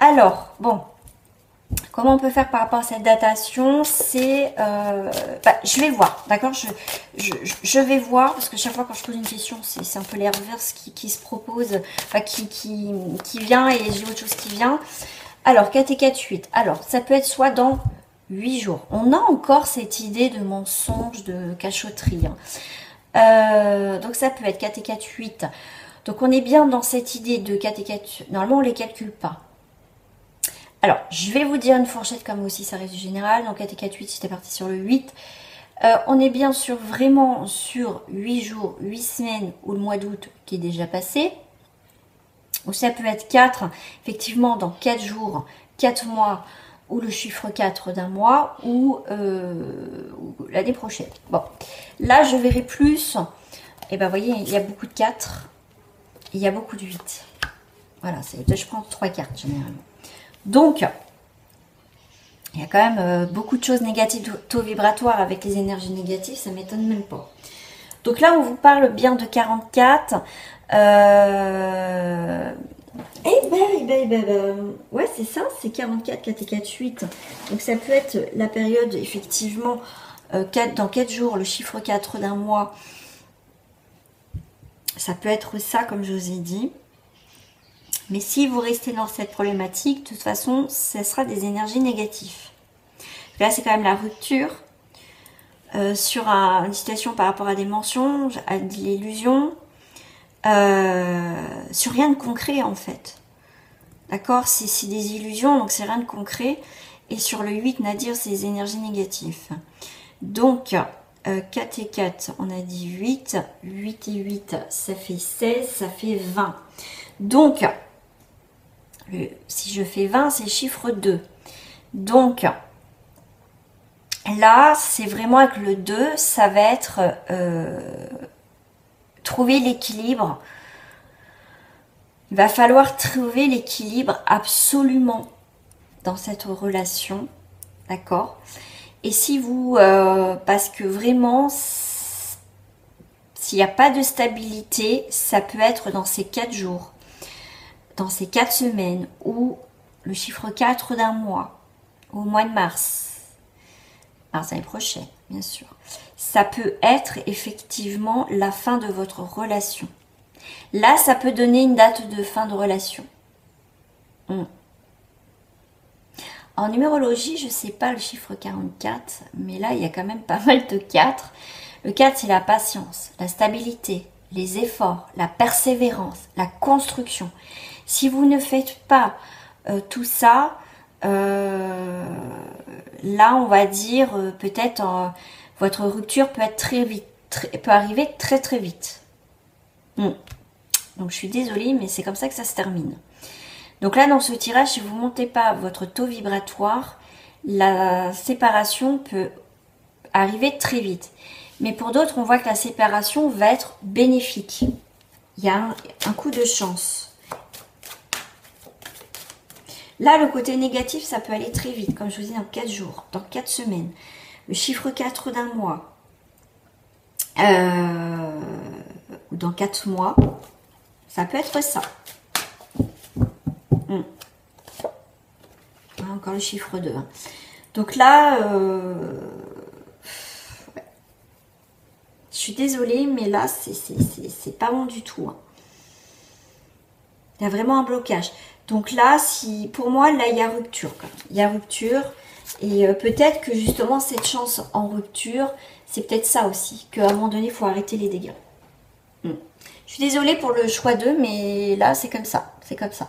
Alors, bon. Comment on peut faire par rapport à cette datation? C'est... je vais voir, d'accord, je vais voir, parce que chaque fois quand je pose une question, c'est un peu les reverses qui se propose, enfin qui vient, et j'ai autre chose qui vient. Alors, 4 et 4, 8. Alors, ça peut être soit dans 8 jours. On a encore cette idée de mensonge, de cachotterie. Hein. Donc, ça peut être 4 et 4, 8. Donc, on est bien dans cette idée de 4 et 4. Normalement, on ne les calcule pas. Alors, je vais vous dire une fourchette comme aussi, ça reste du général. Donc, 4 et 4, 8, si t'es parti sur le 8. On est bien sûr, vraiment sur 8 jours, 8 semaines ou le mois d'août qui est déjà passé. Ou ça peut être 4, effectivement, dans 4 jours, 4 mois, ou le chiffre 4 d'un mois, ou l'année prochaine. Bon, là, je verrai plus. Et ben, vous voyez, il y a beaucoup de 4, il y a beaucoup de 8. Voilà, je prends 3 cartes, généralement. Donc, il y a quand même beaucoup de choses négatives, taux vibratoire avec les énergies négatives, ça ne m'étonne même pas. Donc là, on vous parle bien de 44. Ouais, c'est ça, c'est 44, 4 et 4, 8. Donc ça peut être la période, effectivement, dans 4 jours, le chiffre 4 d'un mois. Ça peut être ça, comme je vous ai dit. Mais si vous restez dans cette problématique, de toute façon, ce sera des énergies négatives. Là, c'est quand même la rupture sur une situation par rapport à des mensonges, à de l'illusion, sur rien de concret en fait. D'accord? C'est des illusions, donc c'est rien de concret. Et sur le 8, Nadir, c'est des énergies négatives. Donc, 4 et 4, on a dit 8. 8 et 8, ça fait 16, ça fait 20. Donc, si je fais 20, c'est le chiffre 2. Donc, là, c'est vraiment avec le 2, ça va être trouver l'équilibre. Il va falloir trouver l'équilibre absolument dans cette relation. D'accord? Et si vous... parce que vraiment, s'il n'y a pas de stabilité, ça peut être dans ces 4 jours. Dans ces 4 semaines, ou le chiffre 4 d'un mois, au mois de mars l'année prochaine, bien sûr. Ça peut être effectivement la fin de votre relation. Là, ça peut donner une date de fin de relation. En numérologie, je ne sais pas le chiffre 44, mais là, il y a quand même pas mal de 4. Le 4, c'est la patience, la stabilité, les efforts, la persévérance, la construction. Si vous ne faites pas tout ça, là on va dire peut-être votre rupture peut être très vite, peut arriver très très vite. Donc je suis désolée, mais c'est comme ça que ça se termine. Donc là dans ce tirage, si vous ne montez pas votre taux vibratoire, la séparation peut arriver très vite. Mais pour d'autres, on voit que la séparation va être bénéfique. Il y a un coup de chance. Là, le côté négatif, ça peut aller très vite. Comme je vous dis, dans 4 jours, dans 4 semaines. Le chiffre 4 d'un mois. Ou dans 4 mois. Ça peut être ça. Encore le chiffre 2. Hein. Donc là, ouais. Je suis désolée, mais là, c'est pas bon du tout. Hein. Il y a vraiment un blocage. Donc là, si pour moi, là, il y a rupture. Il y a rupture. Et peut-être que justement, cette chance en rupture, c'est peut-être ça aussi. Qu'à un moment donné, il faut arrêter les dégâts. Je suis désolée pour le choix 2, mais là, c'est comme ça. C'est comme ça.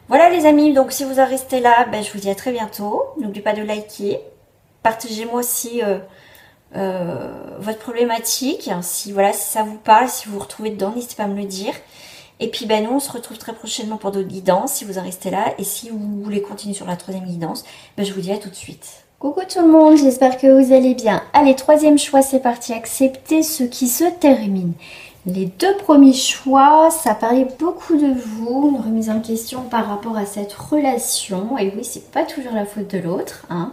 Voilà les amis, donc si vous en restez là, ben, je vous dis à très bientôt. N'oubliez pas de liker. Partagez-moi aussi votre problématique. Si, voilà, si ça vous parle, si vous vous retrouvez dedans, n'hésitez pas à me le dire. Et puis ben, nous, on se retrouve très prochainement pour d'autres guidances, si vous en restez là. Et si vous voulez continuer sur la 3e guidance, ben, je vous dis à tout de suite. Coucou tout le monde, j'espère que vous allez bien. Allez, 3e choix, c'est parti. Accepter ce qui se termine. Les 2 premiers choix, ça parlait beaucoup de vous, une remise en question par rapport à cette relation. Et oui, c'est pas toujours la faute de l'autre. Hein.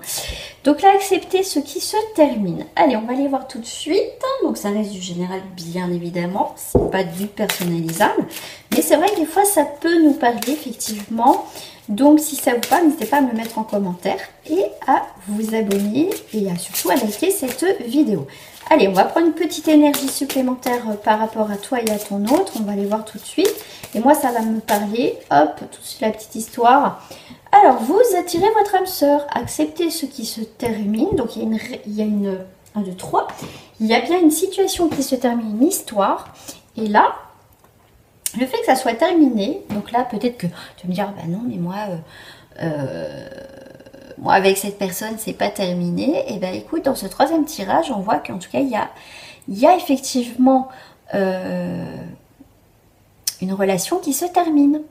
Donc là, accepter ce qui se termine. Allez, on va aller voir tout de suite. Donc ça reste du général, bien évidemment. C'est pas du personnalisable. Mais c'est vrai que des fois, ça peut nous parler, effectivement. Donc si ça vous parle, n'hésitez pas à me mettre en commentaire et à vous abonner et surtout à liker cette vidéo. Allez, on va prendre une petite énergie supplémentaire par rapport à toi et à ton autre. On va aller voir tout de suite. Et moi, ça va me parler. Hop, tout de suite la petite histoire. Alors, vous attirez votre âme sœur. Acceptez ce qui se termine. Donc, il y a une 1, 2, 3. Il y a bien une situation qui se termine, une histoire. Et là, le fait que ça soit terminé, donc là, peut-être que tu vas me dire, bah non, mais moi... moi, avec cette personne, c'est pas terminé. Et ben, écoute, dans ce 3e tirage, on voit qu'en tout cas, il y a effectivement une relation qui se termine.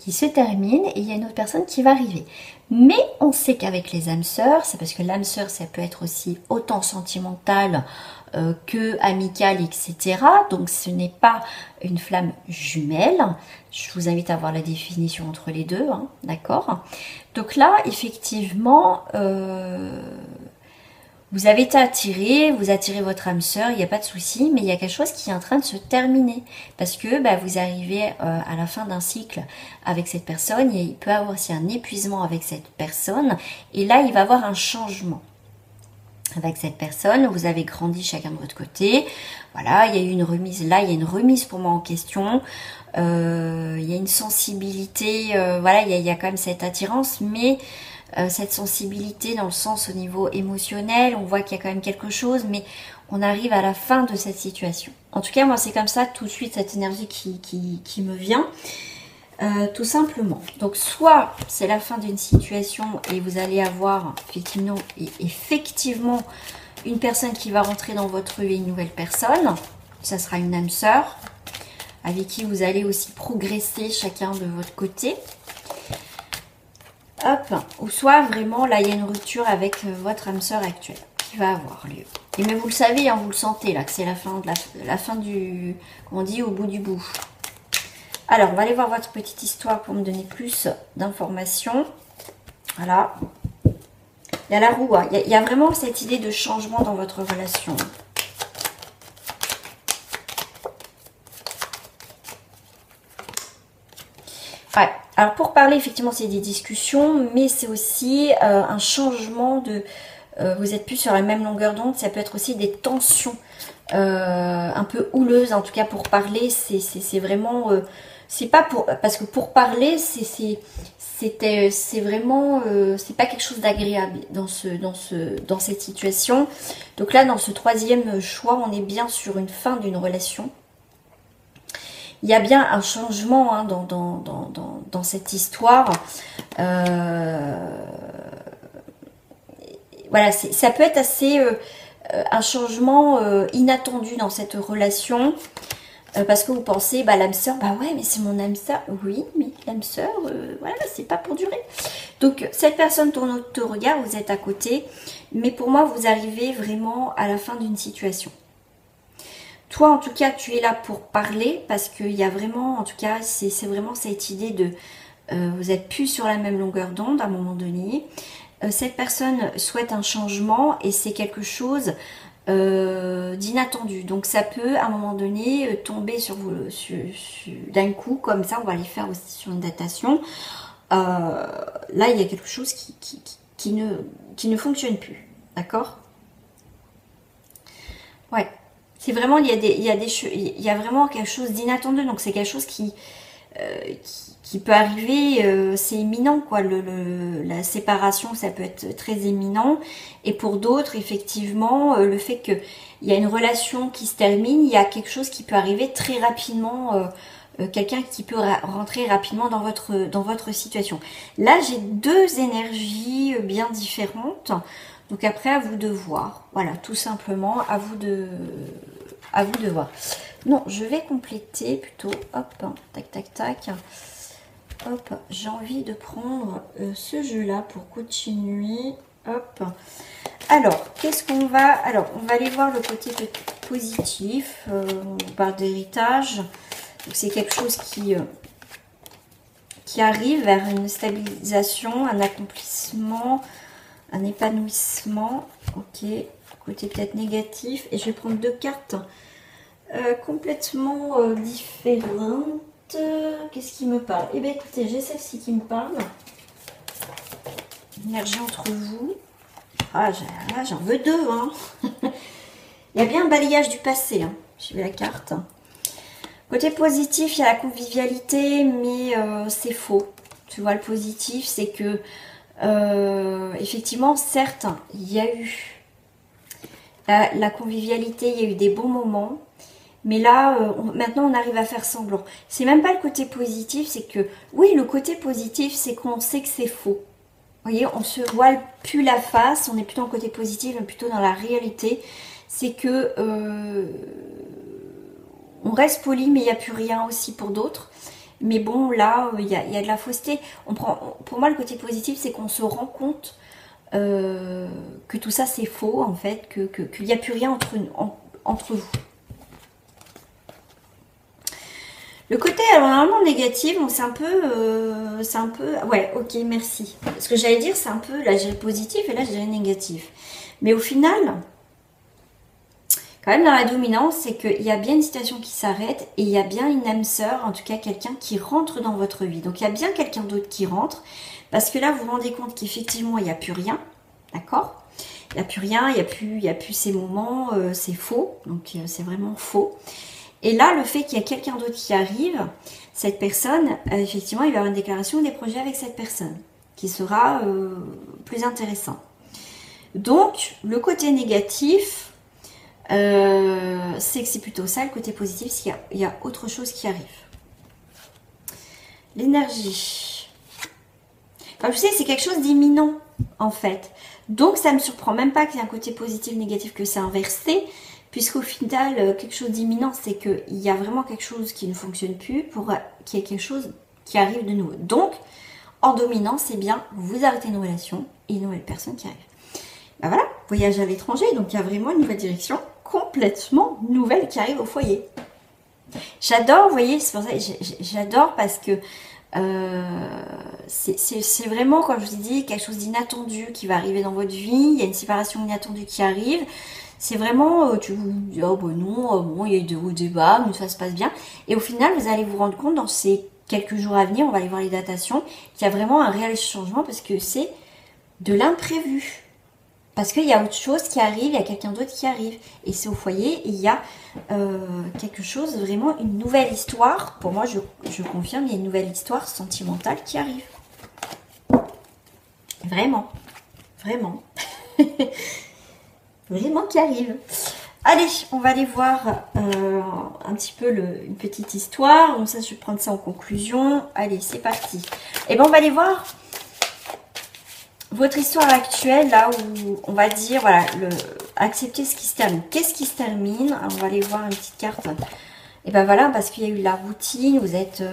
Et il y a une autre personne qui va arriver. Mais on sait qu'avec les âmes sœurs, c'est parce que l'âme sœur, ça peut être aussi autant sentimental que amical, etc. Donc ce n'est pas une flamme jumelle. Je vous invite à voir la définition entre les deux, hein, d'accord? Donc là, effectivement, vous avez été attiré, vous attirez votre âme sœur, il n'y a pas de souci, mais il y a quelque chose qui est en train de se terminer. Parce que bah, vous arrivez à la fin d'un cycle avec cette personne, et il peut y avoir aussi un épuisement avec cette personne, et là, il va y avoir un changement. Avec cette personne, vous avez grandi chacun de votre côté. Voilà, il y a eu une remise. Là, il y a une remise pour moi en question. Il y a une sensibilité. Voilà, il y a quand même cette attirance, mais cette sensibilité dans le sens au niveau émotionnel. On voit qu'il y a quand même quelque chose, mais on arrive à la fin de cette situation. En tout cas, moi, c'est comme ça tout de suite cette énergie qui me vient. Tout simplement. Donc soit c'est la fin d'une situation et vous allez avoir effectivement une personne qui va rentrer dans votre vie, une nouvelle personne. Ça sera une âme sœur avec qui vous allez aussi progresser chacun de votre côté. Hop. Ou soit vraiment là il y a une rupture avec votre âme sœur actuelle qui va avoir lieu. Et mais vous le savez, hein, vous le sentez là que c'est la fin de la fin du, comment on dit, au bout du bout. Alors, on va aller voir votre petite histoire pour me donner plus d'informations. Voilà. Il y a la roue. Hein. Il y a vraiment cette idée de changement dans votre relation. Ouais. Alors, pour parler, effectivement, c'est des discussions, mais c'est aussi un changement de... vous êtes plus sur la même longueur d'onde. Ça peut être aussi des tensions un peu houleuses. En tout cas, pour parler, c'est vraiment... c'est pas pour, parce que pour parler, c'est vraiment, c'est pas quelque chose d'agréable dans cette situation. Donc là, dans ce 3e choix, on est bien sur une fin d'une relation. Il y a bien un changement hein, dans cette histoire. Voilà, ça peut être assez un changement inattendu dans cette relation. parce que vous pensez, bah l'âme sœur, bah ouais, mais c'est mon âme sœur. Oui, mais l'âme sœur, voilà, c'est pas pour durer. Donc, cette personne tourne au regard, vous êtes à côté, mais pour moi, vous arrivez vraiment à la fin d'une situation. Toi, en tout cas, tu es là pour parler, parce qu'il y a vraiment, en tout cas, c'est vraiment cette idée de, vous êtes plus sur la même longueur d'onde à un moment donné. Cette personne souhaite un changement, et c'est quelque chose d'inattendu. Donc ça peut à un moment donné tomber sur vous d'un coup, comme ça. On va les faire aussi sur une datation. Là il y a quelque chose qui ne fonctionne plus, d'accord? Ouais, c'est vraiment, il y a vraiment quelque chose d'inattendu. Donc c'est quelque chose qui peut arriver, c'est imminent quoi, la séparation ça peut être très imminent, et pour d'autres effectivement le fait qu'il y a une relation qui se termine, il y a quelque chose qui peut arriver très rapidement, quelqu'un qui peut rentrer rapidement dans votre situation. Là j'ai deux énergies bien différentes, donc après à vous de voir, voilà, tout simplement à vous de voir. Non, je vais compléter plutôt, hop, tac tac tac. Hop, j'ai envie de prendre ce jeu-là pour continuer. Hop. Alors, qu'est-ce qu'on va... Alors, on va aller voir le côté positif. On parle d'héritage. C'est quelque chose qui arrive vers une stabilisation, un accomplissement, un épanouissement. Ok, côté peut-être négatif. Et je vais prendre deux cartes complètement différentes. Qu'est-ce qui me parle? Eh bien écoutez, j'ai celle-ci qui me parle. Énergie entre vous. Ah, j'en veux deux. Hein. Il y a bien un balayage du passé. Hein. J'ai vu la carte. Côté positif, il y a la convivialité, mais c'est faux. Tu vois, le positif, c'est que effectivement, certes, il y a eu la convivialité, il y a eu des bons moments. Mais là, maintenant, on arrive à faire semblant. C'est même pas le côté positif, c'est que... Oui, le côté positif, c'est qu'on sait que c'est faux. Vous voyez, on se voile plus la face, on est plutôt en côté positif, mais plutôt dans la réalité. C'est que... on reste poli, mais il n'y a plus rien aussi pour d'autres. Mais bon, là, il y a de la fausseté. Pour moi, le côté positif, c'est qu'on se rend compte que tout ça, c'est faux, en fait, qu'il n'y a plus rien entre vous. Le côté, alors normalement négatif, bon, c'est un peu, ouais, ok, merci. Ce que j'allais dire, c'est un peu, là j'ai positif et là j'ai négatif. Mais au final, quand même dans la dominance, c'est qu'il y a bien une situation qui s'arrête et il y a bien une âme sœur, en tout cas quelqu'un qui rentre dans votre vie. Donc il y a bien quelqu'un d'autre qui rentre, parce que là vous vous rendez compte qu'effectivement il n'y a plus rien, d'accord? Il n'y a plus rien, il n'y a plus ces moments, c'est faux, donc c'est vraiment faux. Et là, le fait qu'il y a quelqu'un d'autre qui arrive, cette personne, effectivement, il va y avoir une déclaration ou des projets avec cette personne, qui sera plus intéressant. Donc, le côté négatif, c'est que c'est plutôt ça. Le côté positif, c'est qu'il y a autre chose qui arrive. L'énergie. Comme je sais, c'est quelque chose d'imminent, en fait. Donc, ça ne me surprend même pas qu'il y ait un côté positif, négatif, que c'est inversé. Puisqu'au final, quelque chose d'imminent, c'est qu'il y a vraiment quelque chose qui ne fonctionne plus pour qu'il y ait quelque chose qui arrive de nouveau. Donc, en dominant, c'est bien, vous arrêtez une relation et une nouvelle personne qui arrive. Ben voilà, voyage à l'étranger, donc il y a vraiment une nouvelle direction complètement nouvelle qui arrive au foyer. J'adore, vous voyez, c'est pour ça que j'adore parce que c'est vraiment, comme je vous ai dit, quelque chose d'inattendu qui va arriver dans votre vie. Il y a une séparation inattendue qui arrive. C'est vraiment, tu vous dis, oh ben non, bon, il y a eu de hauts débats, mais ça se passe bien. Et au final, vous allez vous rendre compte dans ces quelques jours à venir, on va aller voir les datations, qu'il y a vraiment un réel changement parce que c'est de l'imprévu. Parce qu'il y a autre chose qui arrive, il y a quelqu'un d'autre qui arrive. Et c'est au foyer, et il y a quelque chose, vraiment une nouvelle histoire. Pour moi, je confirme, il y a une nouvelle histoire sentimentale qui arrive. Vraiment. Vraiment. Vraiment qui arrive. Allez, on va aller voir un petit peu une petite histoire. Donc ça, je vais prendre ça en conclusion. Allez, c'est parti. Et ben on va aller voir votre histoire actuelle, là où on va dire, voilà, accepter ce qui se termine. Qu'est-ce qui se termine? Alors, on va aller voir une petite carte Et ben voilà, parce qu'il y a eu la routine, vous êtes...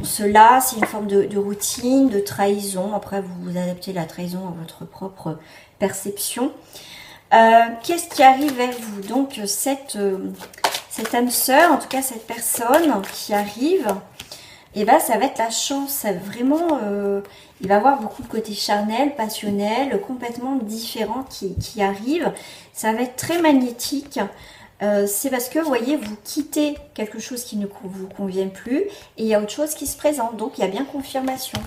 cela, c'est une forme de routine, de trahison. Après, vous adaptez la trahison à votre propre perception. Qu'est-ce qui arrive vers vous? Donc, cette âme sœur, en tout cas cette personne qui arrive, et ben ça va être la chance. Vraiment, il va y avoir beaucoup de côté charnel, passionnel, complètement différent qui arrive. Ça va être très magnétique. C'est parce que, vous voyez, vous quittez quelque chose qui ne vous convient plus et il y a autre chose qui se présente. Donc, il y a bien confirmation.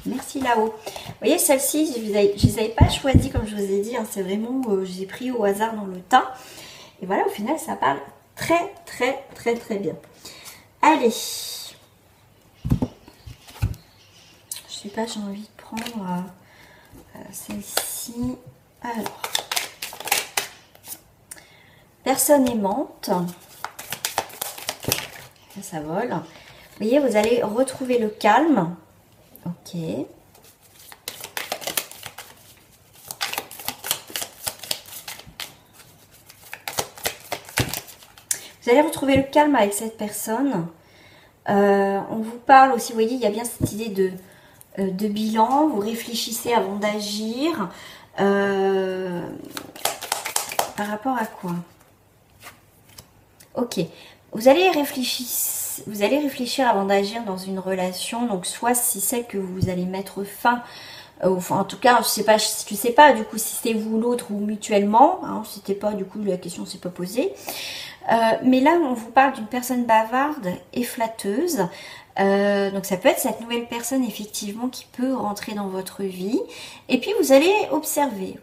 Merci là-haut. Vous voyez, celle-ci, je ne les avais pas choisies, comme je vous ai dit. Hein, c'est vraiment, je les ai pris au hasard dans le tas. Et voilà, au final, ça parle très, très, très, très bien. Allez. Je sais pas, j'ai envie de prendre celle-ci. Alors. Personne aimante. Ça vole. Vous voyez, vous allez retrouver le calme. Ok. Vous allez retrouver le calme avec cette personne. On vous parle aussi, vous voyez, il y a bien cette idée de bilan. Vous réfléchissez avant d'agir. Par rapport à quoi? Ok. Vous allez réfléchir avant d'agir dans une relation. Donc, soit c'est celle que vous allez mettre fin. Enfin, en tout cas, je sais pas du coup si c'est vous l'autre ou mutuellement. Hein, c'était pas, du coup, la question s'est pas posée. Mais là, on vous parle d'une personne bavarde et flatteuse. Donc ça peut être cette nouvelle personne effectivement qui peut rentrer dans votre vie. Et puis vous allez observer.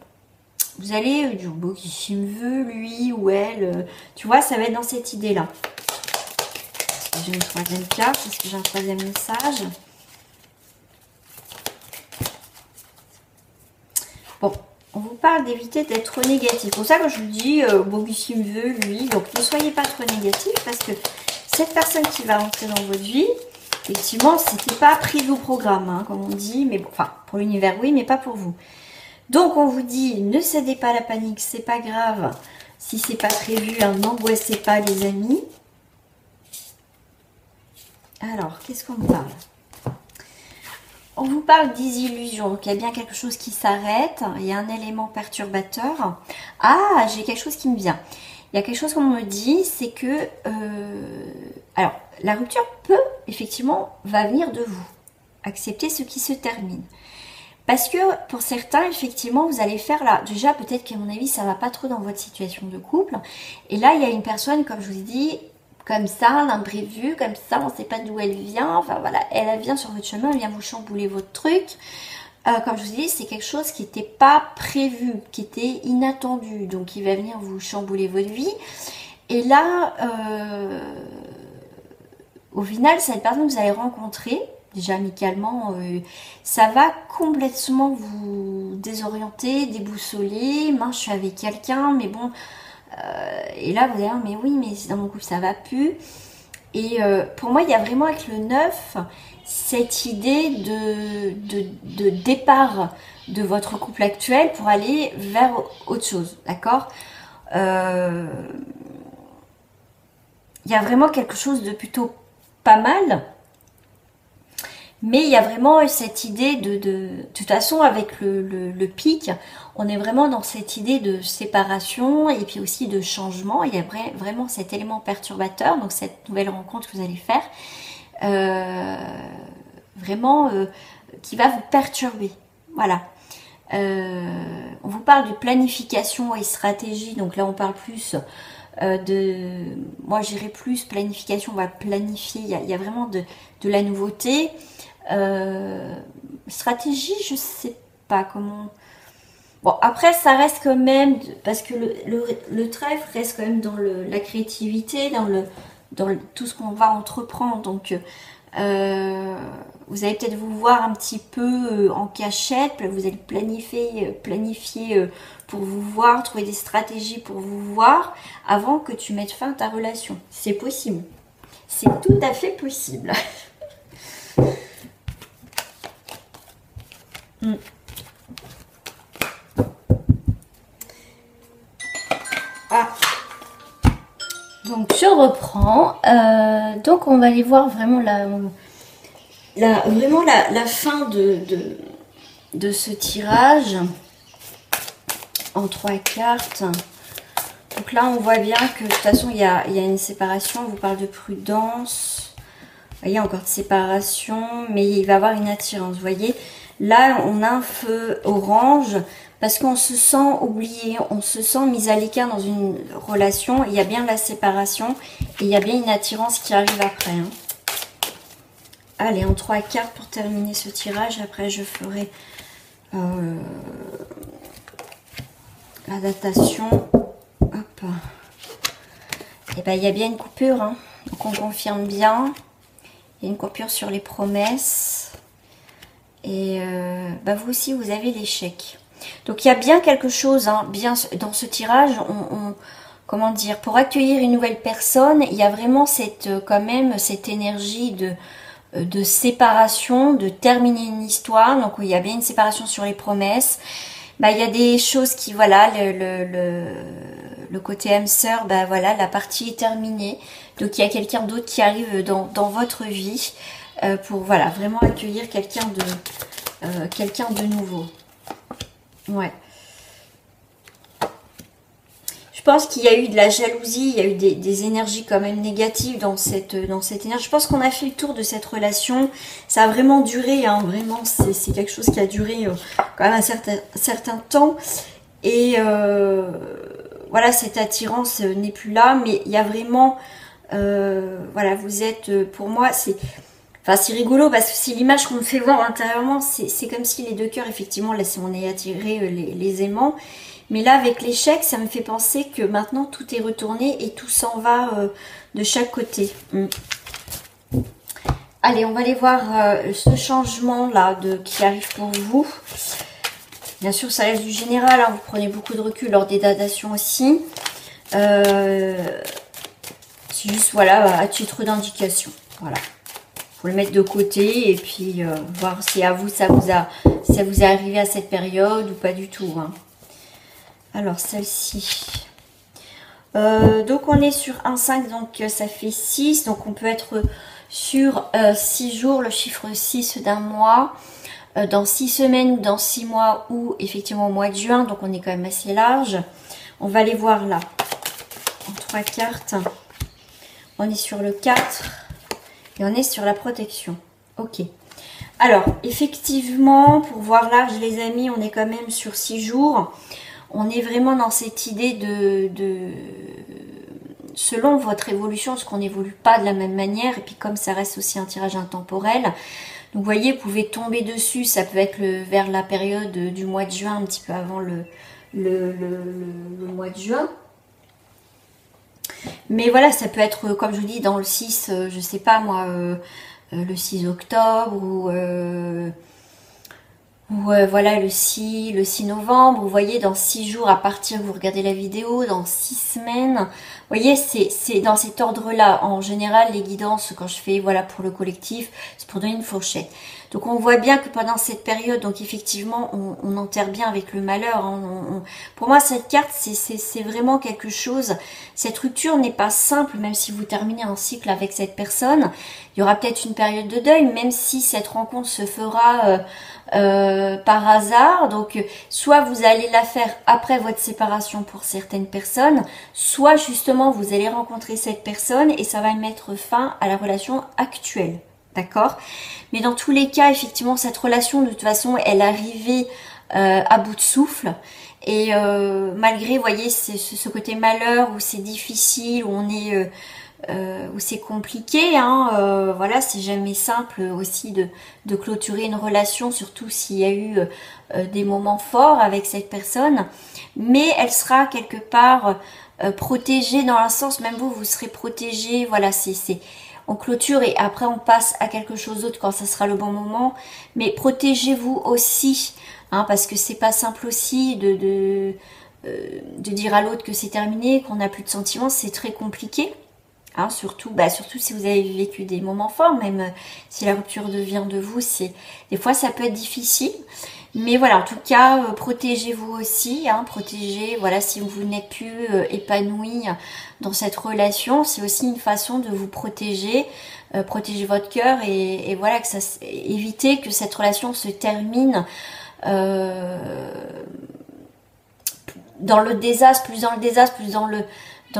Vous allez dire, bon, qui me veut, lui ou elle. Tu vois, ça va être dans cette idée-là. J'ai une troisième carte, est-ce que j'ai un troisième message? Bon, on vous parle d'éviter d'être négatif. Pour ça que je vous dis, bon, qui me veut, lui. Donc ne soyez pas trop négatif parce que cette personne qui va rentrer dans votre vie, effectivement, c'était pas prévu au programme, hein, comme on dit. Mais bon, enfin, pour l'univers, oui, mais pas pour vous. Donc on vous dit, ne cédez pas à la panique, c'est pas grave. Si c'est pas prévu, hein, n'angoissez pas les amis. Alors, qu'est-ce qu'on nous parle? On vous parle d'illusions, donc il y a bien quelque chose qui s'arrête, il y a un élément perturbateur. Ah, j'ai quelque chose qui me vient. Il y a quelque chose qu'on me dit, c'est que... alors, la rupture peut, effectivement, va venir de vous. Accepter ce qui se termine. Parce que, pour certains, effectivement, vous allez faire là... Déjà, peut-être qu'à mon avis, ça va pas trop dans votre situation de couple. Et là, il y a une personne, comme je vous ai dit... Comme ça, l'imprévu, comme ça, on ne sait pas d'où elle vient. Enfin voilà, elle vient sur votre chemin, elle vient vous chambouler votre truc. Comme je vous dis, c'est quelque chose qui n'était pas prévu, qui était inattendu. Donc, il va venir vous chambouler votre vie. Et là, au final, cette personne que vous allez rencontrer, déjà amicalement, ça va complètement vous désorienter, déboussoler. Mince, je suis avec quelqu'un, mais bon... et là, vous allez dire, mais oui, mais dans mon couple, ça va plus. Et pour moi, il y a vraiment avec le 9, cette idée de départ de votre couple actuel pour aller vers autre chose, d'accord? Il y a vraiment quelque chose de plutôt pas mal. Mais il y a vraiment cette idée de toute façon, avec le pic, on est vraiment dans cette idée de séparation et puis aussi de changement. Il y a vraiment cet élément perturbateur, donc cette nouvelle rencontre que vous allez faire, vraiment qui va vous perturber. Voilà. On vous parle de planification et stratégie, donc là on parle plus moi j'irais plus planification, on va planifier, il y a vraiment de la nouveauté. Stratégie, je sais pas comment. Bon, après, ça reste quand même, parce que le trèfle reste quand même dans la créativité, dans tout ce qu'on va entreprendre. Donc, vous allez peut-être vous voir un petit peu en cachette, vous allez planifier pour vous voir, trouver des stratégies pour vous voir avant que tu mettes fin à ta relation. C'est possible. C'est tout à fait possible. Ah. Donc je reprends. Donc on va aller voir vraiment la fin de ce tirage en 3 cartes. Donc là on voit bien que de toute façon il y a une séparation. On vous parle de prudence. Vous voyez, encore de séparation, mais il va y avoir une attirance. Vous voyez, là on a un feu orange parce qu'on se sent oublié, on se sent mis à l'écart dans une relation. Il y a bien la séparation et il y a bien une attirance qui arrive après. Hein. Allez, en 3 cartes pour terminer ce tirage. Après, je ferai la datation. Hop. Et ben, il y a bien une coupure. Hein. Donc, on confirme bien. Il y a une coupure sur les promesses. Et bah, vous aussi, vous avez l'échec. Donc, il y a bien quelque chose, hein, bien dans ce tirage. Comment dire, pour accueillir une nouvelle personne, il y a vraiment quand même cette énergie de séparation, de terminer une histoire. Donc, il y a bien une séparation sur les promesses. Bah, il y a des choses qui, voilà, le côté âme sœur, bah voilà, la partie est terminée. Donc, il y a quelqu'un d'autre qui arrive dans votre vie pour, voilà, vraiment accueillir quelqu'un de nouveau. Ouais. Je pense qu'il y a eu de la jalousie, il y a eu des énergies quand même négatives dans cette énergie. Je pense qu'on a fait le tour de cette relation. Ça a vraiment duré, hein, vraiment, c'est quelque chose qui a duré quand même un certain temps. Et voilà, cette attirance n'est plus là, mais il y a vraiment, voilà, vous êtes, pour moi, c'est rigolo parce que c'est l'image qu'on me fait voir intérieurement. C'est comme si les deux cœurs, effectivement, là, on est attiré les aimants. Mais là, avec l'échec, ça me fait penser que maintenant, tout est retourné et tout s'en va de chaque côté. Allez, on va aller voir ce changement-là qui arrive pour vous. Bien sûr, ça reste du général. Hein, vous prenez beaucoup de recul lors des datations aussi. C'est juste, voilà, à titre d'indication. Voilà. Faut le mettre de côté et puis voir si à vous, ça vous est arrivé à cette période ou pas du tout. Hein. Alors, celle-ci. Donc, on est sur 1,5, donc ça fait 6. Donc, on peut être sur 6 jours, le chiffre 6 d'un mois, dans 6 semaines ou dans 6 mois ou effectivement au mois de juin. Donc, on est quand même assez large. On va aller voir là, en 3 cartes. On est sur le 4 et on est sur la protection. Ok. Alors, effectivement, pour voir large, les amis, on est quand même sur 6 jours. On est vraiment dans cette idée selon votre évolution, parce qu'on n'évolue pas de la même manière, et puis comme ça reste aussi un tirage intemporel, donc vous voyez, vous pouvez tomber dessus, ça peut être vers la période du mois de juin, un petit peu avant le mois de juin. Mais voilà, ça peut être, comme je vous dis, dans le 6, je sais pas moi, le 6 octobre, ou voilà le 6 novembre, vous voyez, dans 6 jours à partir que vous regardez la vidéo, dans 6 semaines, vous voyez, c'est dans cet ordre-là. En général, les guidances, quand je fais, voilà, pour le collectif, c'est pour donner une fourchette. Donc, on voit bien que pendant cette période, donc effectivement, on enterre bien avec le malheur. Hein, pour moi, cette carte, c'est vraiment quelque chose. Cette rupture n'est pas simple, même si vous terminez un cycle avec cette personne. Il y aura peut-être une période de deuil, même si cette rencontre se fera par hasard. Donc, soit vous allez la faire après votre séparation pour certaines personnes, soit justement, vous allez rencontrer cette personne et ça va mettre fin à la relation actuelle. D'accord? Mais dans tous les cas, effectivement, cette relation, de toute façon, elle arrivait à bout de souffle. Et malgré, vous voyez, ce côté malheur, où c'est difficile, où on est... où c'est compliqué, hein, voilà, c'est jamais simple aussi de clôturer une relation, surtout s'il y a eu des moments forts avec cette personne. Mais elle sera quelque part protégée dans un sens, même vous serez protégé, voilà, on clôture et après on passe à quelque chose d'autre quand ça sera le bon moment. Mais protégez-vous aussi, hein, parce que c'est pas simple aussi de dire à l'autre que c'est terminé, qu'on n'a plus de sentiments, c'est très compliqué. Hein, surtout, surtout si vous avez vécu des moments forts, même si la rupture vient de vous, des fois ça peut être difficile. Mais voilà, en tout cas, protégez-vous aussi, hein, protégez, voilà, si vous n'êtes plus épanoui dans cette relation, c'est aussi une façon de vous protéger, protéger votre cœur et voilà, éviter que cette relation se termine dans le désastre, plus dans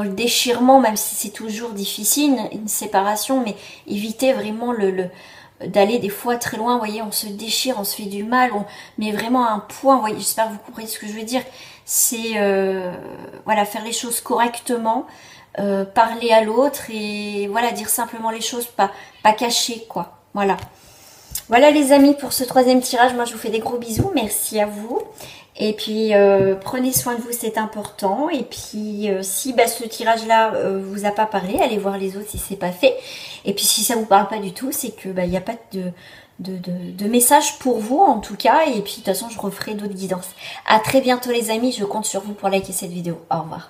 le déchirement, même si c'est toujours difficile, une séparation, mais évitez vraiment d'aller des fois très loin, vous voyez, on se déchire, on se fait du mal, on met vraiment un point, vous voyez, j'espère que vous comprenez ce que je veux dire, c'est voilà, faire les choses correctement, parler à l'autre et voilà, dire simplement les choses, pas cacher, quoi, voilà. Voilà les amis pour ce 3e tirage, moi je vous fais des gros bisous, merci à vous. Et puis prenez soin de vous, c'est important. Et puis si ce tirage-là vous a pas parlé, allez voir les autres si c'est pas fait. Et puis si ça vous parle pas du tout, c'est que il n'y a pas de message pour vous en tout cas. Et puis de toute façon, je referai d'autres guidances. À très bientôt les amis, je compte sur vous pour liker cette vidéo. Au revoir.